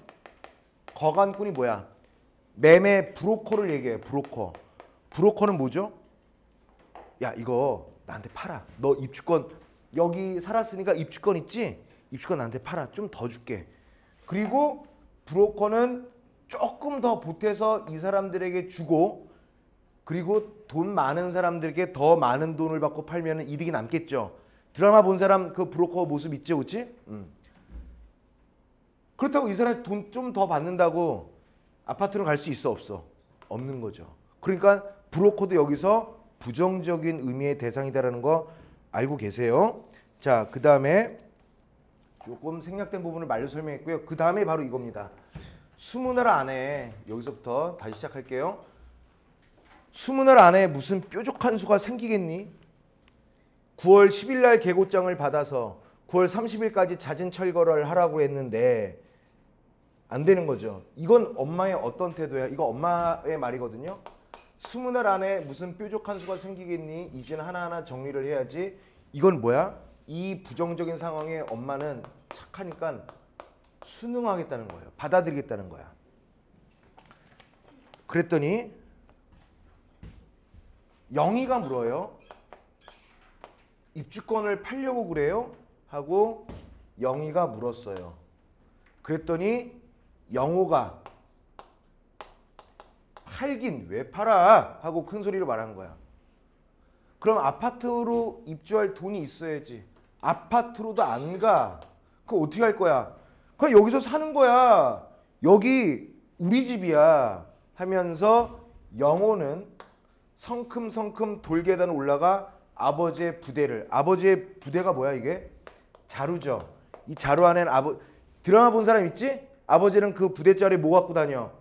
거간꾼이 뭐야? 매매 브로커를 얘기해요. 브로커는 뭐죠? 야 이거 나한테 팔아. 너 입주권 여기 살았으니까 입주권 있지? 입주권 나한테 팔아. 좀 더 줄게. 그리고 브로커는 조금 더 보태서 이 사람들에게 주고 그리고 돈 많은 사람들에게 더 많은 돈을 받고 팔면 이득이 남겠죠. 드라마 본 사람 그 브로커 모습 있죠, 그렇지? 그렇다고 이 사람이 돈 좀 더 받는다고 아파트로 갈 수 있어 없어? 없는 거죠. 그러니까 브로커도 여기서 부정적인 의미의 대상이다라는 거 알고 계세요. 자, 그 다음에 조금 생략된 부분을 말로 설명했고요. 그 다음에 바로 이겁니다. 수문을 안에 여기서부터 다시 시작할게요. 수문을 안에 무슨 뾰족한 수가 생기겠니? 9월 10일 날 계고장을 받아서 9월 30일까지 잦은 철거를 하라고 했는데 안 되는 거죠. 이건 엄마의 어떤 태도야? 이거 엄마의 말이거든요. 20알 안에 무슨 뾰족한 수가 생기겠니? 이제는 하나하나 정리를 해야지. 이건 뭐야? 이 부정적인 상황에 엄마는 착하니까 순응하겠다는 거예요. 받아들이겠다는 거야. 그랬더니 영희가 물어요. 입주권을 팔려고 그래요? 하고 영희가 물었어요. 그랬더니 영호가 팔긴 왜 팔아? 하고 큰 소리로 말한 거야. 그럼 아파트로 입주할 돈이 있어야지. 아파트로도 안 가. 그거 어떻게 할 거야? 그냥 여기서 사는 거야. 여기 우리 집이야. 하면서 영호는 성큼성큼 돌계단을 올라가 아버지의 부대가 뭐야 이게? 자루죠. 이 자루 안에는 드라마 본 사람 있지? 아버지는 그 부대 자리에 뭐 갖고 다녀?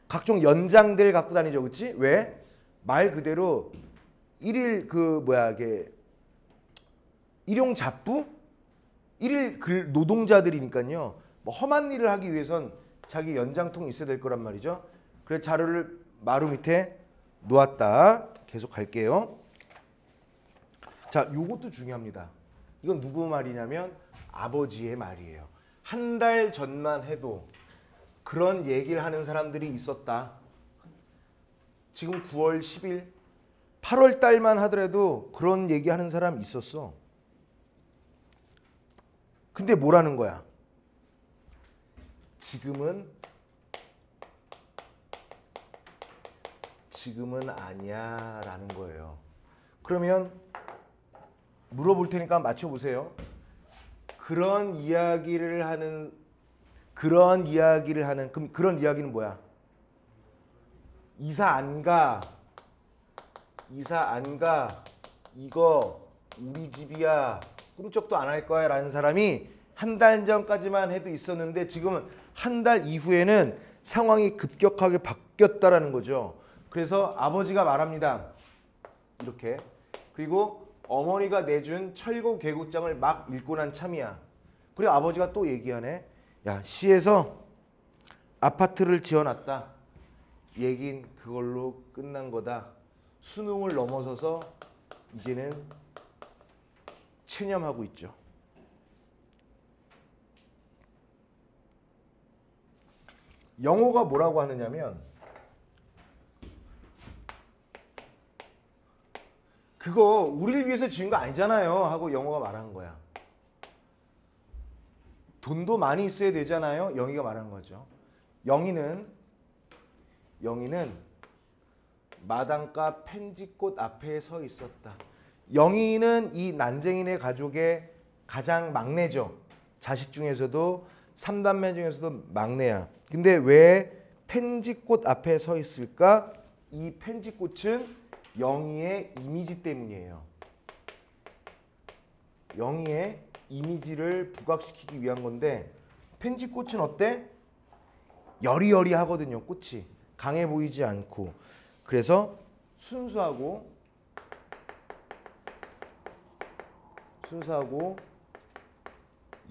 각종 연장들 갖고 다니죠. 그치? 왜? 말 그대로 일일 이게 일용 잡부? 일일 노동자들이니까요. 뭐 험한 일을 하기 위해선 자기 연장통이 있어야 될 거란 말이죠. 그래서 자루를 마루 밑에 놓았다. 계속 갈게요. 자, 요것도 중요합니다. 이건 누구 말이냐면 아버지의 말이에요. 한 달 전만 해도 그런 얘기를 하는 사람들이 있었다. 지금 9월 10일, 8월 달만 하더라도 그런 얘기하는 사람 있었어. 근데 뭐라는 거야? 지금은 아니야 라는 거예요. 그러면 물어볼 테니까 맞춰보세요. 그런 이야기를 하는 그럼 그런 이야기는 뭐야? 이사 안 가. 이거 우리 집이야. 꿈쩍도 안 할 거야 라는 사람이 한 달 전까지만 해도 있었는데 지금은 한 달 이후에는 상황이 급격하게 바뀌었다라는 거죠. 그래서 아버지가 말합니다. 이렇게. 그리고 어머니가 내준 철거 계획장을 막 읽고 난 참이야. 그리고 아버지가 또 얘기하네. 야, 시에서 아파트를 지어놨다. 얘긴 그걸로 끝난 거다. 수능을 넘어서서 이제는 체념하고 있죠. 영호가 뭐라고 하느냐면 그거 우리를 위해서 지은 거 아니잖아요 하고 영호가 말한 거야. 돈도 많이 있어야 되잖아요. 영희가 말한 거죠. 영희는 마당가 펜지꽃 앞에 서 있었다. 영희는 이 난쟁이네 가족의 가장 막내죠. 자식 중에서도 3단매 중에서도 막내야. 근데 왜 펜지꽃 앞에 서 있을까? 이 펜지꽃은 영희의 이미지 때문이에요. 영희의 이미지를 부각시키기 위한 건데 펜지꽃은 어때? 여리여리하거든요. 꽃이 강해 보이지 않고. 그래서 순수하고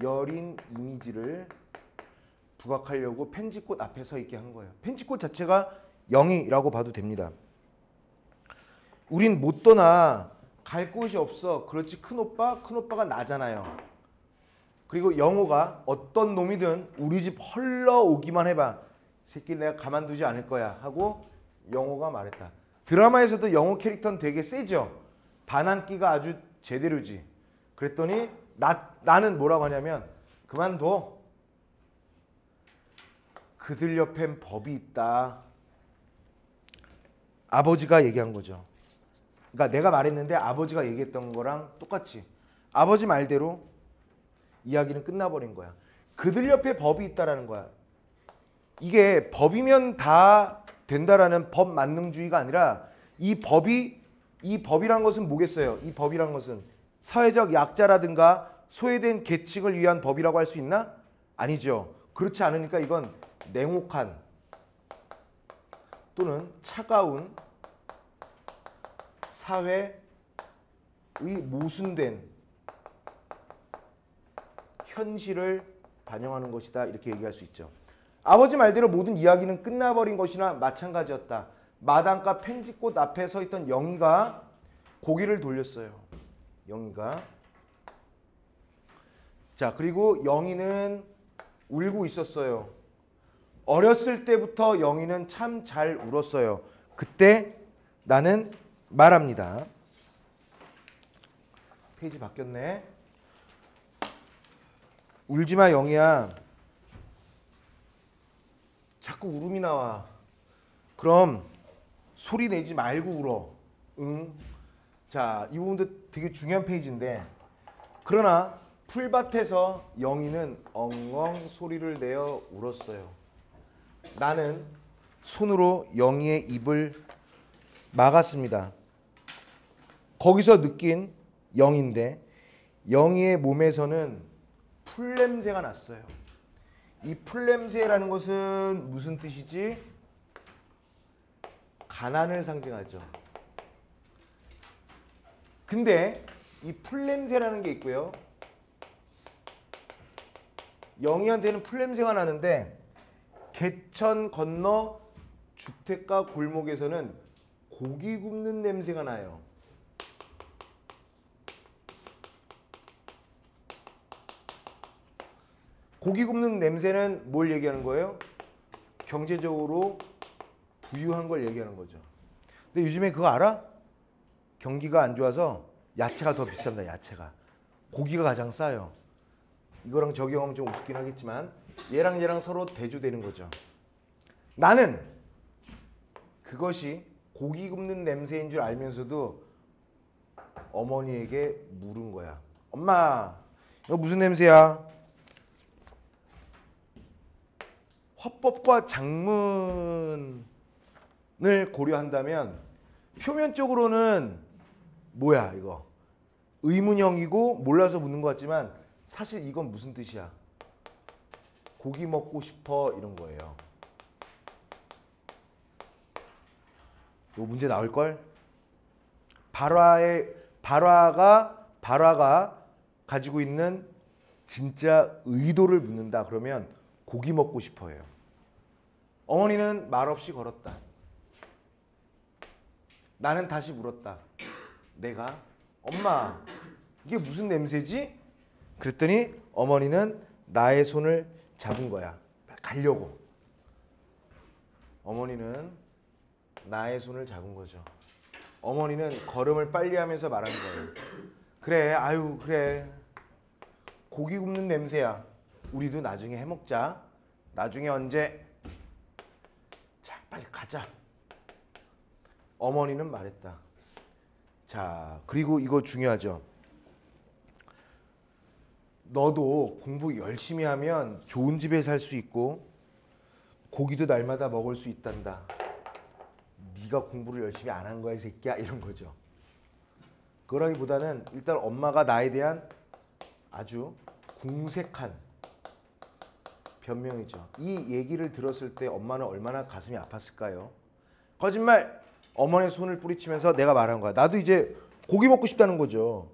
여린 이미지를 부각하려고 펜지꽃 앞에 서 있게 한 거예요. 펜지꽃 자체가 영희라고 봐도 됩니다. 우린 못 떠나. 갈 곳이 없어. 그렇지 큰오빠가 나잖아요. 그리고 영호가 어떤 놈이든 우리 집 헐러오기만 해봐. 새끼 내가 가만두지 않을 거야 하고 영호가 말했다. 드라마에서도 영호 캐릭터는 되게 세죠. 반항기가 아주 제대로지. 그랬더니 나는 뭐라고 하냐면 그만둬. 그들 옆엔 법이 있다. 아버지가 얘기한 거죠. 그러니까 내가 말했는데 아버지가 얘기했던 거랑 똑같이 아버지 말대로 이야기는 끝나버린 거야. 그들 옆에 법이 있다라는 거야. 이게 법이면 다 된다라는 법 만능주의가 아니라 이 법이란 것은 뭐겠어요? 이 법이란 것은 사회적 약자라든가 소외된 계층을 위한 법이라고 할 수 있나? 아니죠. 그렇지 않으니까 이건 냉혹한 또는 차가운 사회의 모순된 현실을 반영하는 것이다. 이렇게 얘기할 수 있죠. 아버지 말대로 모든 이야기는 끝나버린 것이나 마찬가지였다. 마당가 펜지꽃 앞에 서 있던 영희가 고개를 돌렸어요. 영희가. 자, 그리고 영희는 울고 있었어요. 어렸을 때부터 영희는 참 잘 울었어요. 그때 나는 말합니다. 페이지 바뀌었네. 울지마 영희야. 자꾸 울음이 나와. 그럼 소리 내지 말고 울어. 응? 자, 이 부분도 되게 중요한 페이지인데, 그러나 풀밭에서 영희는 엉엉 소리를 내어 울었어요. 나는 손으로 영희의 입을 막았습니다. 거기서 느낀 영희인데, 영희의 몸에서는 풀냄새가 났어요. 이 풀냄새라는 것은 무슨 뜻이지? 가난을 상징하죠. 근데 이 풀냄새라는 게 있고요. 영희한테는 풀냄새가 나는데, 개천 건너 주택가 골목에서는 고기 굽는 냄새가 나요. 고기 굽는 냄새는 뭘 얘기하는 거예요? 경제적으로 부유한 걸 얘기하는 거죠. 근데 요즘에 그거 알아? 경기가 안 좋아서 야채가 더 비쌉니다. 야채가. 고기가 가장 싸요. 이거랑 적용하면 좀 우습긴 하겠지만 얘랑 얘랑 서로 대조되는 거죠. 나는 그것이 고기 굽는 냄새인 줄 알면서도 어머니에게 물은 거야. 엄마, 이거 무슨 냄새야? 화법과 장문을 고려한다면 표면적으로는 뭐야 이거? 의문형이고 몰라서 묻는 것 같지만 사실 이건 무슨 뜻이야? 고기 먹고 싶어 이런 거예요. 요 문제 나올걸? 발화가 가지고 있는 진짜 의도를 묻는다. 그러면 고기 먹고 싶어요. 어머니는 말없이 걸었다. 나는 다시 물었다. 내가 엄마 이게 무슨 냄새지? 그랬더니 어머니는 나의 손을 잡은 거야. 가려고. 어머니는 나의 손을 잡은 거죠. 어머니는 걸음을 빨리 하면서 말하는 거예요. 그래, 아유 그래. 고기 굽는 냄새야. 우리도 나중에 해먹자. 나중에 언제? 자, 빨리 가자. 어머니는 말했다. 자, 그리고 이거 중요하죠. 너도 공부 열심히 하면 좋은 집에 살 수 있고 고기도 날마다 먹을 수 있단다. 네가 공부를 열심히 안 한 거야 이 새끼야 이런 거죠. 그러기보다는 일단 엄마가 나에 대한 아주 궁색한 변명이죠. 이 얘기를 들었을 때 엄마는 얼마나 가슴이 아팠을까요? 거짓말! 어머니의 손을 뿌리치면서 내가 말한 거야. 나도 이제 고기 먹고 싶다는 거죠.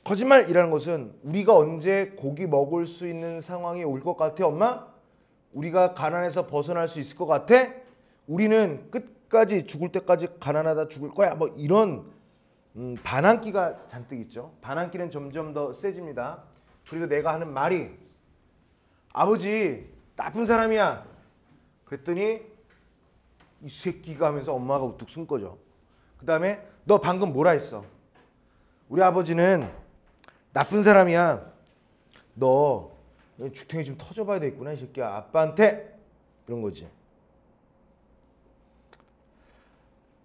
거짓말이라는 것은 우리가 언제 고기 먹을 수 있는 상황이 올 것 같아, 엄마? 우리가 가난해서 벗어날 수 있을 것 같아? 우리는 끝까지 죽을 때까지 가난하다 죽을 거야. 뭐 이런 반항기가 잔뜩 있죠. 반항기는 점점 더 세집니다. 그리고 내가 하는 말이 아버지 나쁜 사람이야. 그랬더니 이 새끼가 하면서 엄마가 우뚝 쓴 거죠. 그 다음에 너 방금 뭐라 했어? 우리 아버지는 나쁜 사람이야. 너 죽탱이 좀 터져봐야 되겠구나 이 새끼야. 아빠한테 이런 거지.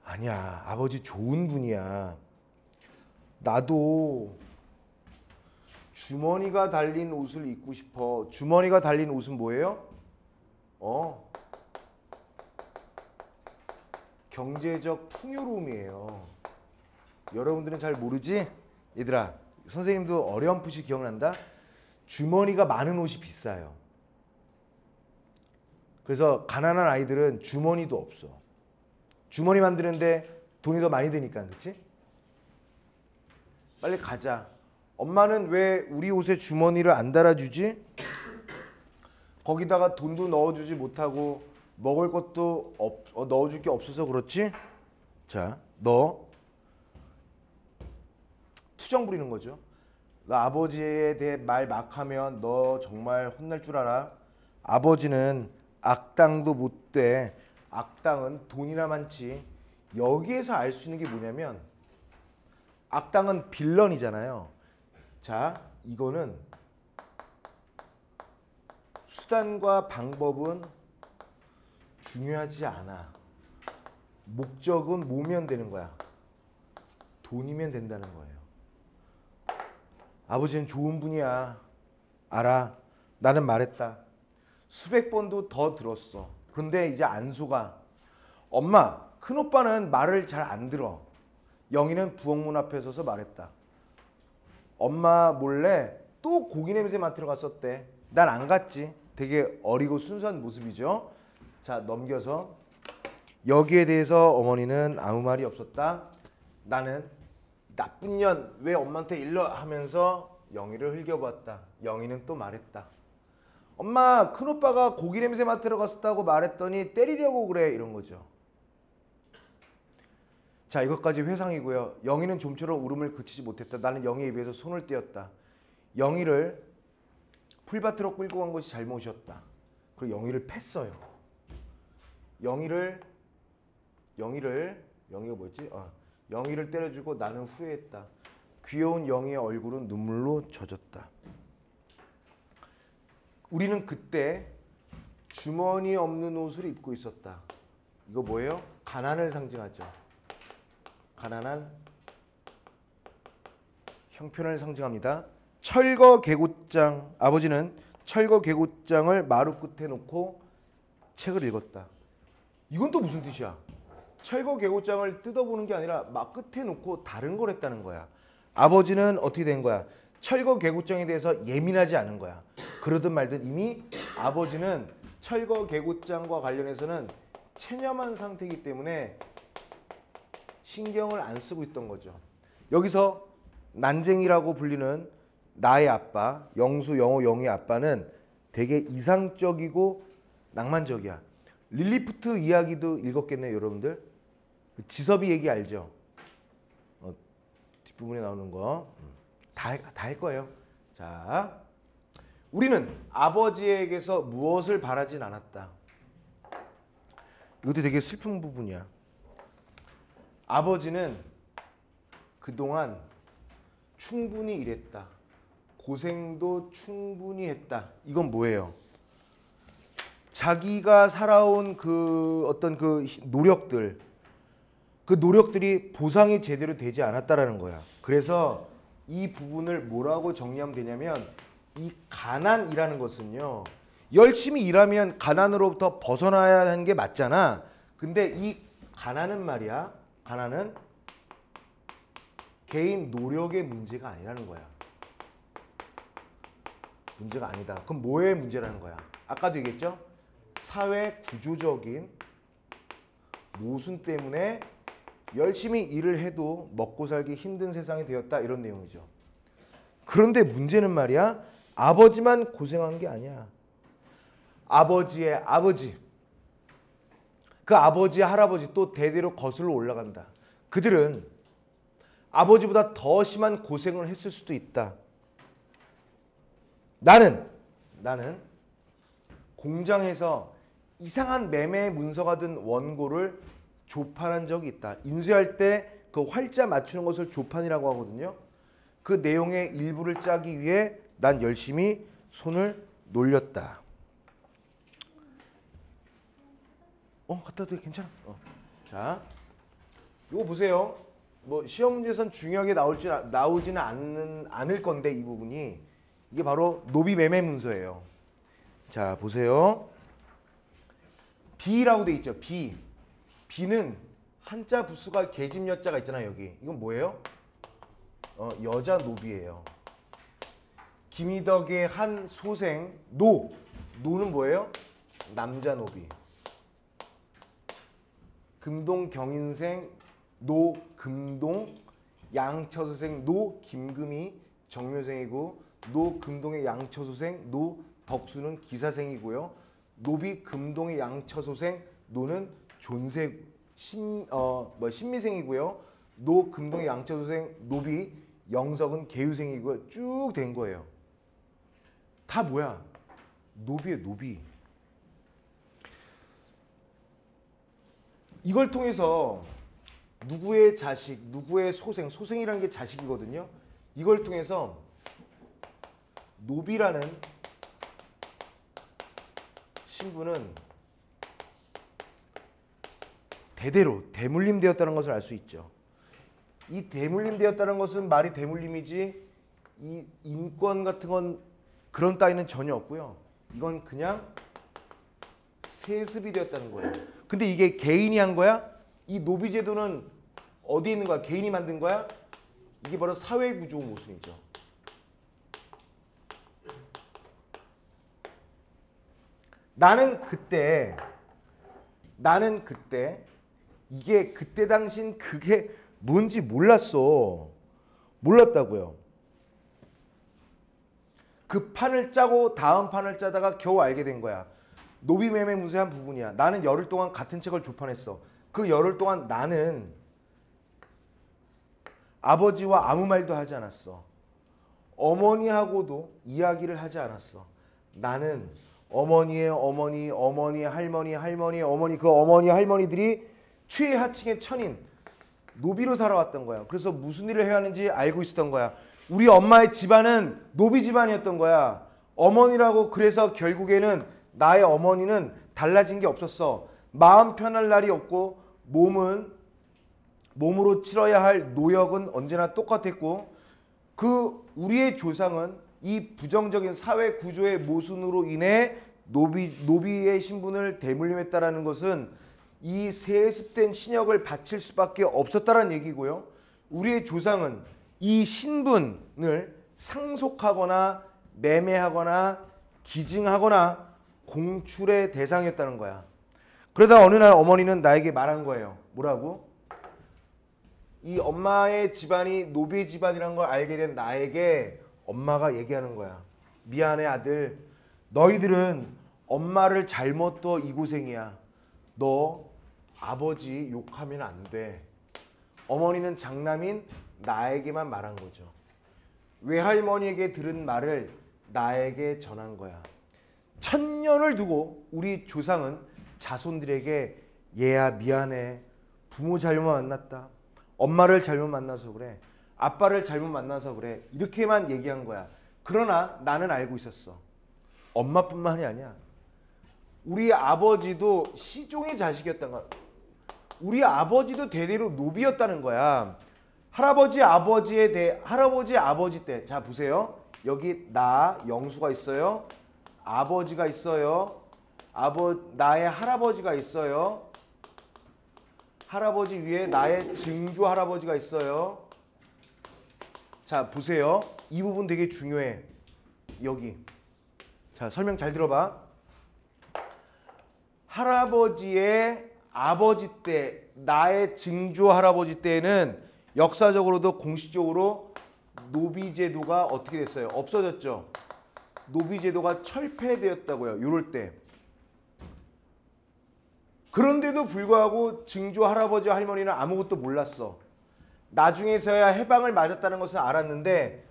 아니야, 아버지 좋은 분이야. 나도 주머니가 달린 옷을 입고 싶어. 주머니가 달린 옷은 뭐예요? 경제적 풍요로움이에요. 여러분들은 잘 모르지? 얘들아, 선생님도 어렴풋이 기억난다? 주머니가 많은 옷이 비싸요. 그래서 가난한 아이들은 주머니도 없어. 주머니 만드는데 돈이 더 많이 드니까, 그렇지? 빨리 가자. 엄마는 왜 우리 옷에 주머니를 안 달아주지? 거기다가 돈도 넣어주지 못하고 먹을 것도 넣어줄 게 없어서 그렇지. 자, 너 투정 부리는 거죠. 너 아버지에 대해 말 막 하면 너 정말 혼날 줄 알아. 아버지는 악당도 못 돼. 악당은 돈이나 많지. 여기에서 알 수 있는 게 뭐냐면 악당은 빌런이잖아요. 자, 이거는 수단과 방법은 중요하지 않아. 목적은 뭐면 되는 거야? 돈이면 된다는 거예요. 아버지는 좋은 분이야. 알아. 나는 말했다. 수백 번도 더 들었어. 근데 이제 안 속아. 엄마, 큰오빠는 말을 잘 안 들어. 영희는 부엌문 앞에 서서 말했다. 엄마 몰래 또 고기 냄새 맡으러 갔었대. 난 안 갔지. 되게 어리고 순수한 모습이죠. 자, 넘겨서 여기에 대해서 어머니는 아무 말이 없었다. 나는 나쁜 년 왜 엄마한테 일러 하면서 영희를 흘겨보았다. 영희는 또 말했다. 엄마, 큰오빠가 고기 냄새 맡으러 갔었다고 말했더니 때리려고 그래. 이런 거죠. 자, 이것까지 회상이고요. 영희는 좀처럼 울음을 그치지 못했다. 나는 영희의 입에서 손을 떼었다. 영희를 풀밭으로 끌고 간 것이 잘못이었다. 그리고 영희를 팼어요. 영희가 뭐였지? 영희를 때려주고 나는 후회했다. 귀여운 영희의 얼굴은 눈물로 젖었다. 우리는 그때 주머니 없는 옷을 입고 있었다. 이거 뭐예요? 가난을 상징하죠. 가난한 형편을 상징합니다. 철거 개고장. 아버지는 철거 개고장을 마루 끝에 놓고 책을 읽었다. 이건 또 무슨 뜻이야? 철거 개고장을 뜯어보는 게 아니라 막 끝에 놓고 다른 걸 했다는 거야. 아버지는 어떻게 된 거야? 철거 개고장에 대해서 예민하지 않은 거야. 그러든 말든 이미 아버지는 철거 개고장과 관련해서는 체념한 상태이기 때문에 신경을 안 쓰고 있던 거죠. 여기서 난쟁이라고 불리는 나의 아빠, 영수, 영호, 영희의 아빠는 되게 이상적이고 낭만적이야. 릴리푸트 이야기도 읽었겠네요, 여러분들. 지섭이 얘기 알죠? 뒷부분에 나오는 거 다 할 거예요. 자, 우리는 아버지에게서 무엇을 바라진 않았다. 이것도 되게 슬픈 부분이야. 아버지는 그동안 충분히 일했다. 고생도 충분히 했다. 이건 뭐예요? 자기가 살아온 그 어떤 그 노력들, 그 노력들이 보상이 제대로 되지 않았다라는 거야. 그래서 이 부분을 뭐라고 정리하면 되냐면 이 가난이라는 것은요. 열심히 일하면 가난으로부터 벗어나야 하는 게 맞잖아. 근데 이 가난은 말이야. 가난은 개인 노력의 문제가 아니라는 거야. 문제가 아니다. 그럼 뭐의 문제라는 거야? 아까도 얘기했죠? 사회 구조적인 모순 때문에 열심히 일을 해도 먹고 살기 힘든 세상이 되었다. 이런 내용이죠. 그런데 문제는 말이야. 아버지만 고생한 게 아니야. 아버지의 아버지. 그 아버지의 할아버지 또 대대로 거슬러 올라간다. 그들은 아버지보다 더 심한 고생을 했을 수도 있다. 나는 공장에서 이상한 매매 문서가 든 원고를 조판한 적이 있다. 인쇄할 때 그 활자 맞추는 것을 조판이라고 하거든요. 그 내용의 일부를 짜기 위해 난 열심히 손을 놀렸다. 갖다 대 괜찮아. 자, 이거 보세요. 뭐 시험 문제에선 중요하게 나오지는 않을 건데 이 부분이 이게 바로 노비 매매 문서예요. 자, 보세요. B라고 돼 있죠. B. B는 한자 부수가 계집 여자가 있잖아요. 여기. 이건 뭐예요? 여자 노비예요. 김희덕의 한 소생 노는 뭐예요? 남자 노비. 금동 경인생 노 금동, 양처소생 노 김금희 정묘생이고 노 금동의 양처소생 노 덕수는 기사생이고요. 노비 금동의 양처소생 노는 존세 신미생이고요. 노 금동의 양처소생 노비 영석은 계유생이고요. 쭉 된 거예요. 다 뭐야? 노비의 노비. 이걸 통해서 누구의 자식, 누구의 소생, 소생이라는 게 자식이거든요. 이걸 통해서 노비라는 신분은 대대로 대물림되었다는 것을 알 수 있죠. 이 대물림되었다는 것은 말이 대물림이지 이 인권 같은 건 그런 따위는 전혀 없고요. 이건 그냥 세습이 되었다는 거예요. 근데 이게 개인이 한 거야? 이 노비제도는 어디에 있는 거야? 개인이 만든 거야? 이게 바로 사회구조 모순이죠. 나는 그때 이게 그때 당신 그게 뭔지 몰랐어. 몰랐다고요. 그 판을 짜고 다음 판을 짜다가 겨우 알게 된 거야. 노비매매 무쇠한 부분이야. 나는 열흘 동안 같은 책을 조판했어. 그 열흘 동안 나는 아버지와 아무 말도 하지 않았어. 어머니하고도 이야기를 하지 않았어. 나는 어머니의 어머니, 어머니의 할머니, 할머니의 어머니, 그 어머니 할머니들이 최하층의 천인 노비로 살아왔던 거야. 그래서 무슨 일을 해야 하는지 알고 있었던 거야. 우리 엄마의 집안은 노비 집안이었던 거야. 어머니라고. 그래서 결국에는 나의 어머니는 달라진 게 없었어. 마음 편할 날이 없고 몸으로 치러야 할 노역은 언제나 똑같았고, 그 우리의 조상은 이 부정적인 사회 구조의 모순으로 인해 노비의 신분을 대물림했다라는 것은 이 세습된 신역을 바칠 수밖에 없었다라는 얘기고요. 우리의 조상은 이 신분을 상속하거나 매매하거나 기증하거나 공출의 대상이었다는 거야. 그러다 어느 날 어머니는 나에게 말한 거예요. 뭐라고? 이 엄마의 집안이 노비 집안이라는 걸 알게 된 나에게 엄마가 얘기하는 거야. 미안해 아들. 너희들은 엄마를 잘못 둬 이 고생이야. 너 아버지 욕하면 안 돼. 어머니는 장남인 나에게만 말한 거죠. 외할머니에게 들은 말을 나에게 전한 거야. 1000년을 두고 우리 조상은 자손들에게 얘야 미안해. 부모 잘못 만났다. 엄마를 잘못 만나서 그래. 아빠를 잘못 만나서 그래. 이렇게만 얘기한 거야. 그러나 나는 알고 있었어. 엄마뿐만이 아니야. 우리 아버지도 시종의 자식이었던 거야. 우리 아버지도 대대로 노비였다는 거야. 할아버지 아버지 때. 자 보세요. 여기 나 영수가 있어요. 아버지가 있어요. 나의 할아버지가 있어요. 할아버지 위에 나의 증조 할아버지가 있어요. 자 보세요. 이 부분 되게 중요해. 여기. 자 설명 잘 들어봐. 할아버지의 아버지 때, 나의 증조 할아버지 때는 역사적으로도 공식적으로 노비제도가 어떻게 됐어요? 없어졌죠. 노비제도가 철폐되었다고요. 요럴 때. 그런데도 불구하고 증조 할아버지와 할머니는 아무것도 몰랐어. 나중에서야 해방을 맞았다는 것은 알았는데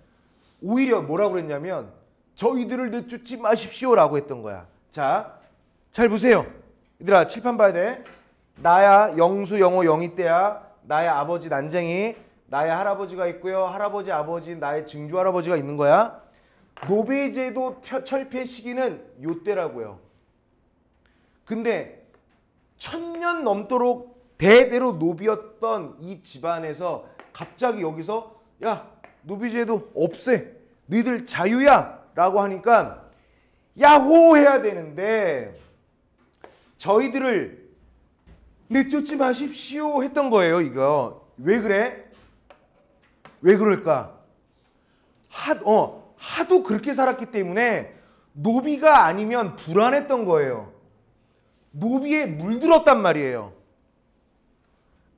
오히려 뭐라고 그랬냐면 저희들을 내쫓지 마십시오 라고 했던 거야. 자, 잘 보세요. 얘들아 칠판 봐야 돼. 나야 영수 영호 영희 때야. 나의 아버지 난쟁이, 나의 할아버지가 있고요. 할아버지 아버지 나의 증조 할아버지가 있는 거야. 노비제도 철폐 시기는 요 때라고요. 근데 1000년 넘도록 대대로 노비였던 이 집안에서 갑자기 여기서 야 노비제도 없애. 너희들 자유야 라고 하니까 야호 해야 되는데 저희들을 내쫓지 마십시오 했던 거예요. 이거 왜 그래? 왜 그럴까? 하도 그렇게 살았기 때문에 노비가 아니면 불안했던 거예요. 노비에 물들었단 말이에요.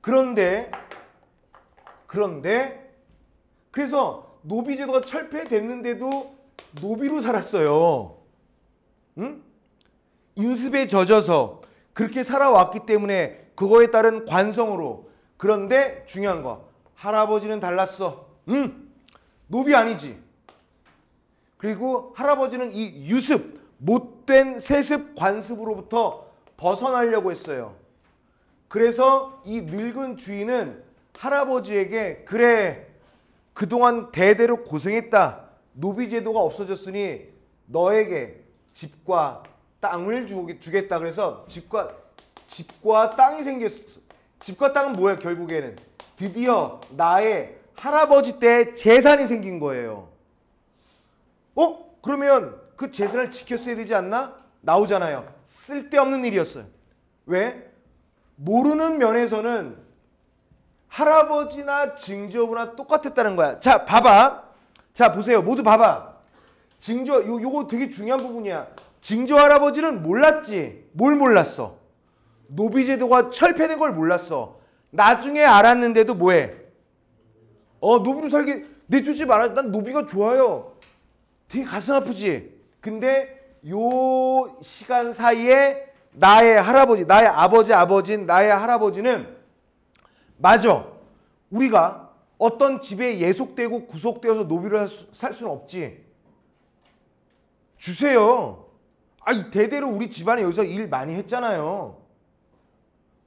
그런데 그래서 노비제도가 철폐됐는데도 노비로 살았어요. 응? 인습에 젖어서 그렇게 살아왔기 때문에 그거에 따른 관성으로. 그런데 중요한 거, 할아버지는 달랐어. 노비 아니지. 그리고 할아버지는 이 유습, 못된 세습 관습으로부터 벗어나려고 했어요. 그래서 이 늙은 주인은 할아버지에게, 그래, 그동안 대대로 고생했다. 노비 제도가 없어졌으니 너에게 집과 땅을 주겠다. 그래서 집과 땅이 생겼어. 집과 땅은 뭐야? 결국에는 드디어 나의 할아버지 때 재산이 생긴 거예요. 그러면 그 재산을 지켰어야 되지 않나? 나오잖아요. 쓸데없는 일이었어요. 왜? 모르는 면에서는 할아버지나 증조부나 똑같았다는 거야. 자, 봐봐. 자, 보세요. 모두 봐봐. 요거 되게 중요한 부분이야. 증조 할아버지는 몰랐지. 뭘 몰랐어? 노비제도가 철폐된 걸 몰랐어. 나중에 알았는데도 뭐해? 노비로 살기 내주지 말아. 난 노비가 좋아요. 되게 가슴 아프지. 근데 요 시간 사이에 나의 할아버지, 나의 아버지인 나의 할아버지는, 맞아, 우리가 어떤 집에 예속되고 구속되어서 노비로 살 수는 없지. 주세요. 대대로 우리 집안에 여기서 일 많이 했잖아요.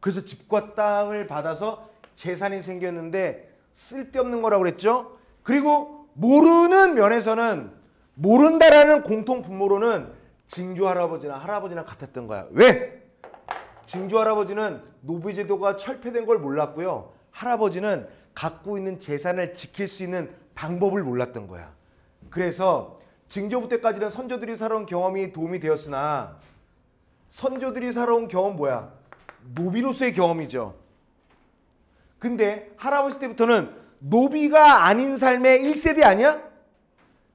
그래서 집과 땅을 받아서 재산이 생겼는데 쓸데없는 거라고 그랬죠. 그리고 모르는 면에서는, 모른다라는 공통 분모로는 증조 할아버지나 할아버지나 같았던 거야. 왜? 증조 할아버지는 노비제도가 철폐된 걸 몰랐고요. 할아버지는 갖고 있는 재산을 지킬 수 있는 방법을 몰랐던 거야. 그래서 증조부 때까지는 선조들이 살아온 경험이 도움이 되었으나, 선조들이 살아온 경험 뭐야? 노비로서의 경험이죠. 근데 할아버지 때부터는 노비가 아닌 삶의 1세대 아니야?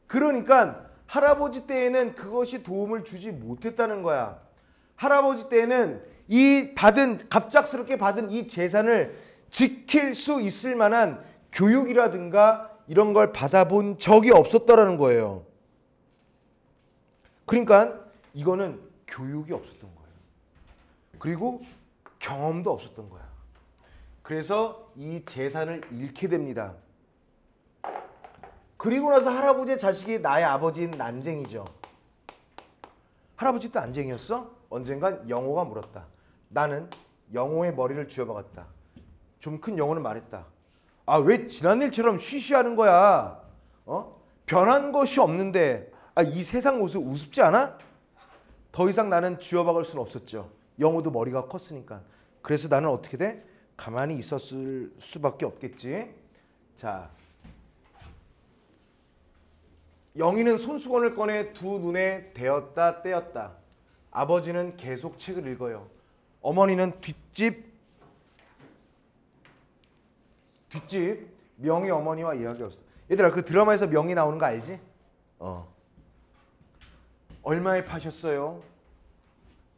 그러니까 할아버지 때에는 그것이 도움을 주지 못했다는 거야. 할아버지 때에는 갑작스럽게 받은 이 재산을 지킬 수 있을 만한 교육이라든가 이런 걸 받아본 적이 없었다라는 거예요. 그러니까 이거는 교육이 없었던 거예요. 그리고 경험도 없었던 거야. 그래서 이 재산을 잃게 됩니다. 그리고 나서 할아버지의 자식이 나의 아버지인 난쟁이죠. 할아버지도 난쟁이였어? 언젠간 영호가 물었다. 나는 영호의 머리를 쥐어박았다. 좀 큰 영호는 말했다. 왜 지난 일처럼 쉬쉬하는 거야? 변한 것이 없는데 이 세상 모습 우습지 않아? 더 이상 나는 쥐어박을 수는 없었죠. 영호도 머리가 컸으니까. 그래서 나는 어떻게 돼? 가만히 있었을 수밖에 없겠지. 자, 영희는 손수건을 꺼내 두 눈에 대었다 떼었다. 아버지는 계속 책을 읽어요. 어머니는 뒷집 명희 어머니와 이야기했어. 얘들아, 그 드라마에서 명희 나오는 거 알지? 얼마에 파셨어요?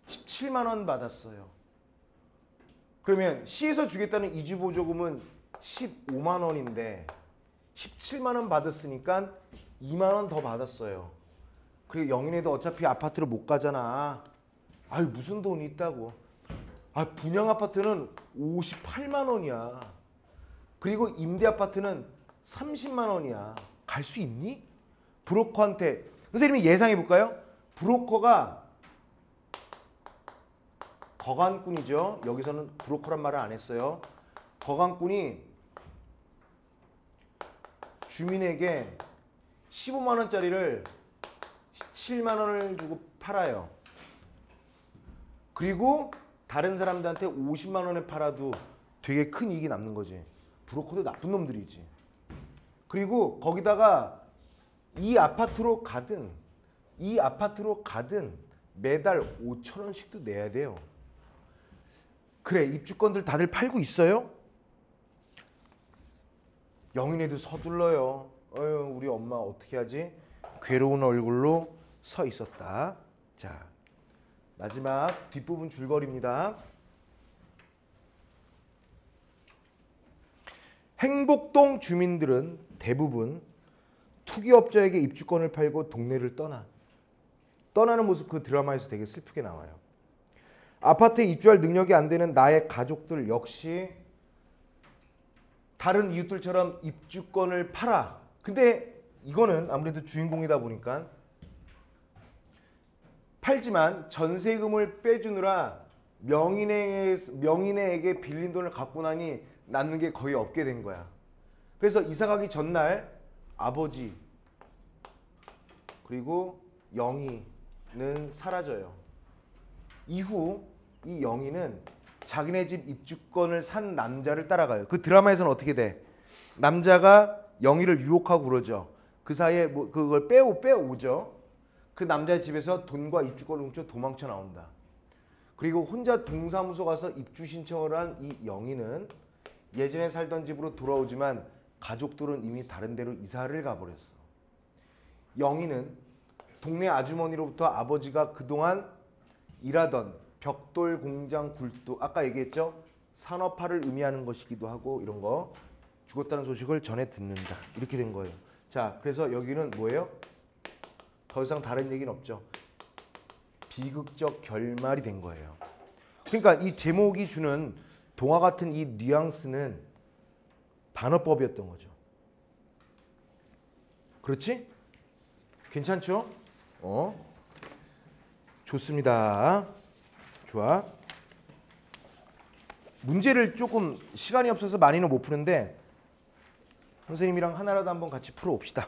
17만 원 받았어요. 그러면 시에서 주겠다는 이주보조금은 15만 원인데 17만 원 받았으니까 2만 원 더 받았어요. 그리고 영인애도 어차피 아파트를 못 가잖아. 무슨 돈이 있다고. 분양 아파트는 58만 원이야. 그리고 임대 아파트는 30만 원이야. 갈 수 있니? 브로커한테. 선생님이 예상해 볼까요? 브로커가 거간꾼이죠. 여기서는 브로커란 말을 안 했어요. 거간꾼이 주민에게 15만 원짜리를 17만 원을 주고 팔아요. 그리고 다른 사람들한테 50만 원에 팔아도 되게 큰 이익이 남는 거지. 브로커도 나쁜 놈들이지. 그리고 거기다가 이 아파트로 가든 매달 5천 원씩도 내야 돼요. 그래, 입주권들 다들 팔고 있어요? 영인애도 서둘러요. 우리 엄마 어떻게 하지? 괴로운 얼굴로 서 있었다. 자, 마지막 뒷부분 줄거리입니다. 행복동 주민들은 대부분 투기업자에게 입주권을 팔고 동네를 떠나는 모습 그 드라마에서 되게 슬프게 나와요. 아파트에 입주할 능력이 안 되는 나의 가족들 역시 다른 이웃들처럼 입주권을 팔아. 근데 이거는 아무래도 주인공이다 보니까 팔지만 전세금을 빼주느라 명인에게 빌린 돈을 갚고 나니 남는 게 거의 없게 된 거야. 그래서 이사 가기 전날 아버지 그리고 영희는 사라져요. 이후 이 영희는 자기네 집 입주권을 산 남자를 따라가요. 그 드라마에서는 어떻게 돼? 남자가 영희를 유혹하고 그러죠. 그 사이에 뭐 그걸 빼오죠. 그 남자의 집에서 돈과 입주권을 훔쳐 도망쳐 나온다. 그리고 혼자 동사무소 가서 입주 신청을 한 이 영희는 예전에 살던 집으로 돌아오지만 가족들은 이미 다른 데로 이사를 가버렸어. 영희는 동네 아주머니로부터 아버지가 그동안 일하던 벽돌 공장 굴뚝, 아까 얘기했죠? 산업화를 의미하는 것이기도 하고 이런 거 죽었다는 소식을 전해 듣는다. 이렇게 된 거예요. 자, 그래서 여기는 뭐예요? 더 이상 다른 얘기는 없죠. 비극적 결말이 된 거예요. 그러니까 이 제목이 주는 동화 같은 이 뉘앙스는 반어법이었던 거죠. 그렇지? 괜찮죠? 좋습니다. 좋아. 문제를 조금 시간이 없어서 많이는 못 푸는데 선생님이랑 하나라도 한번 같이 풀어봅시다.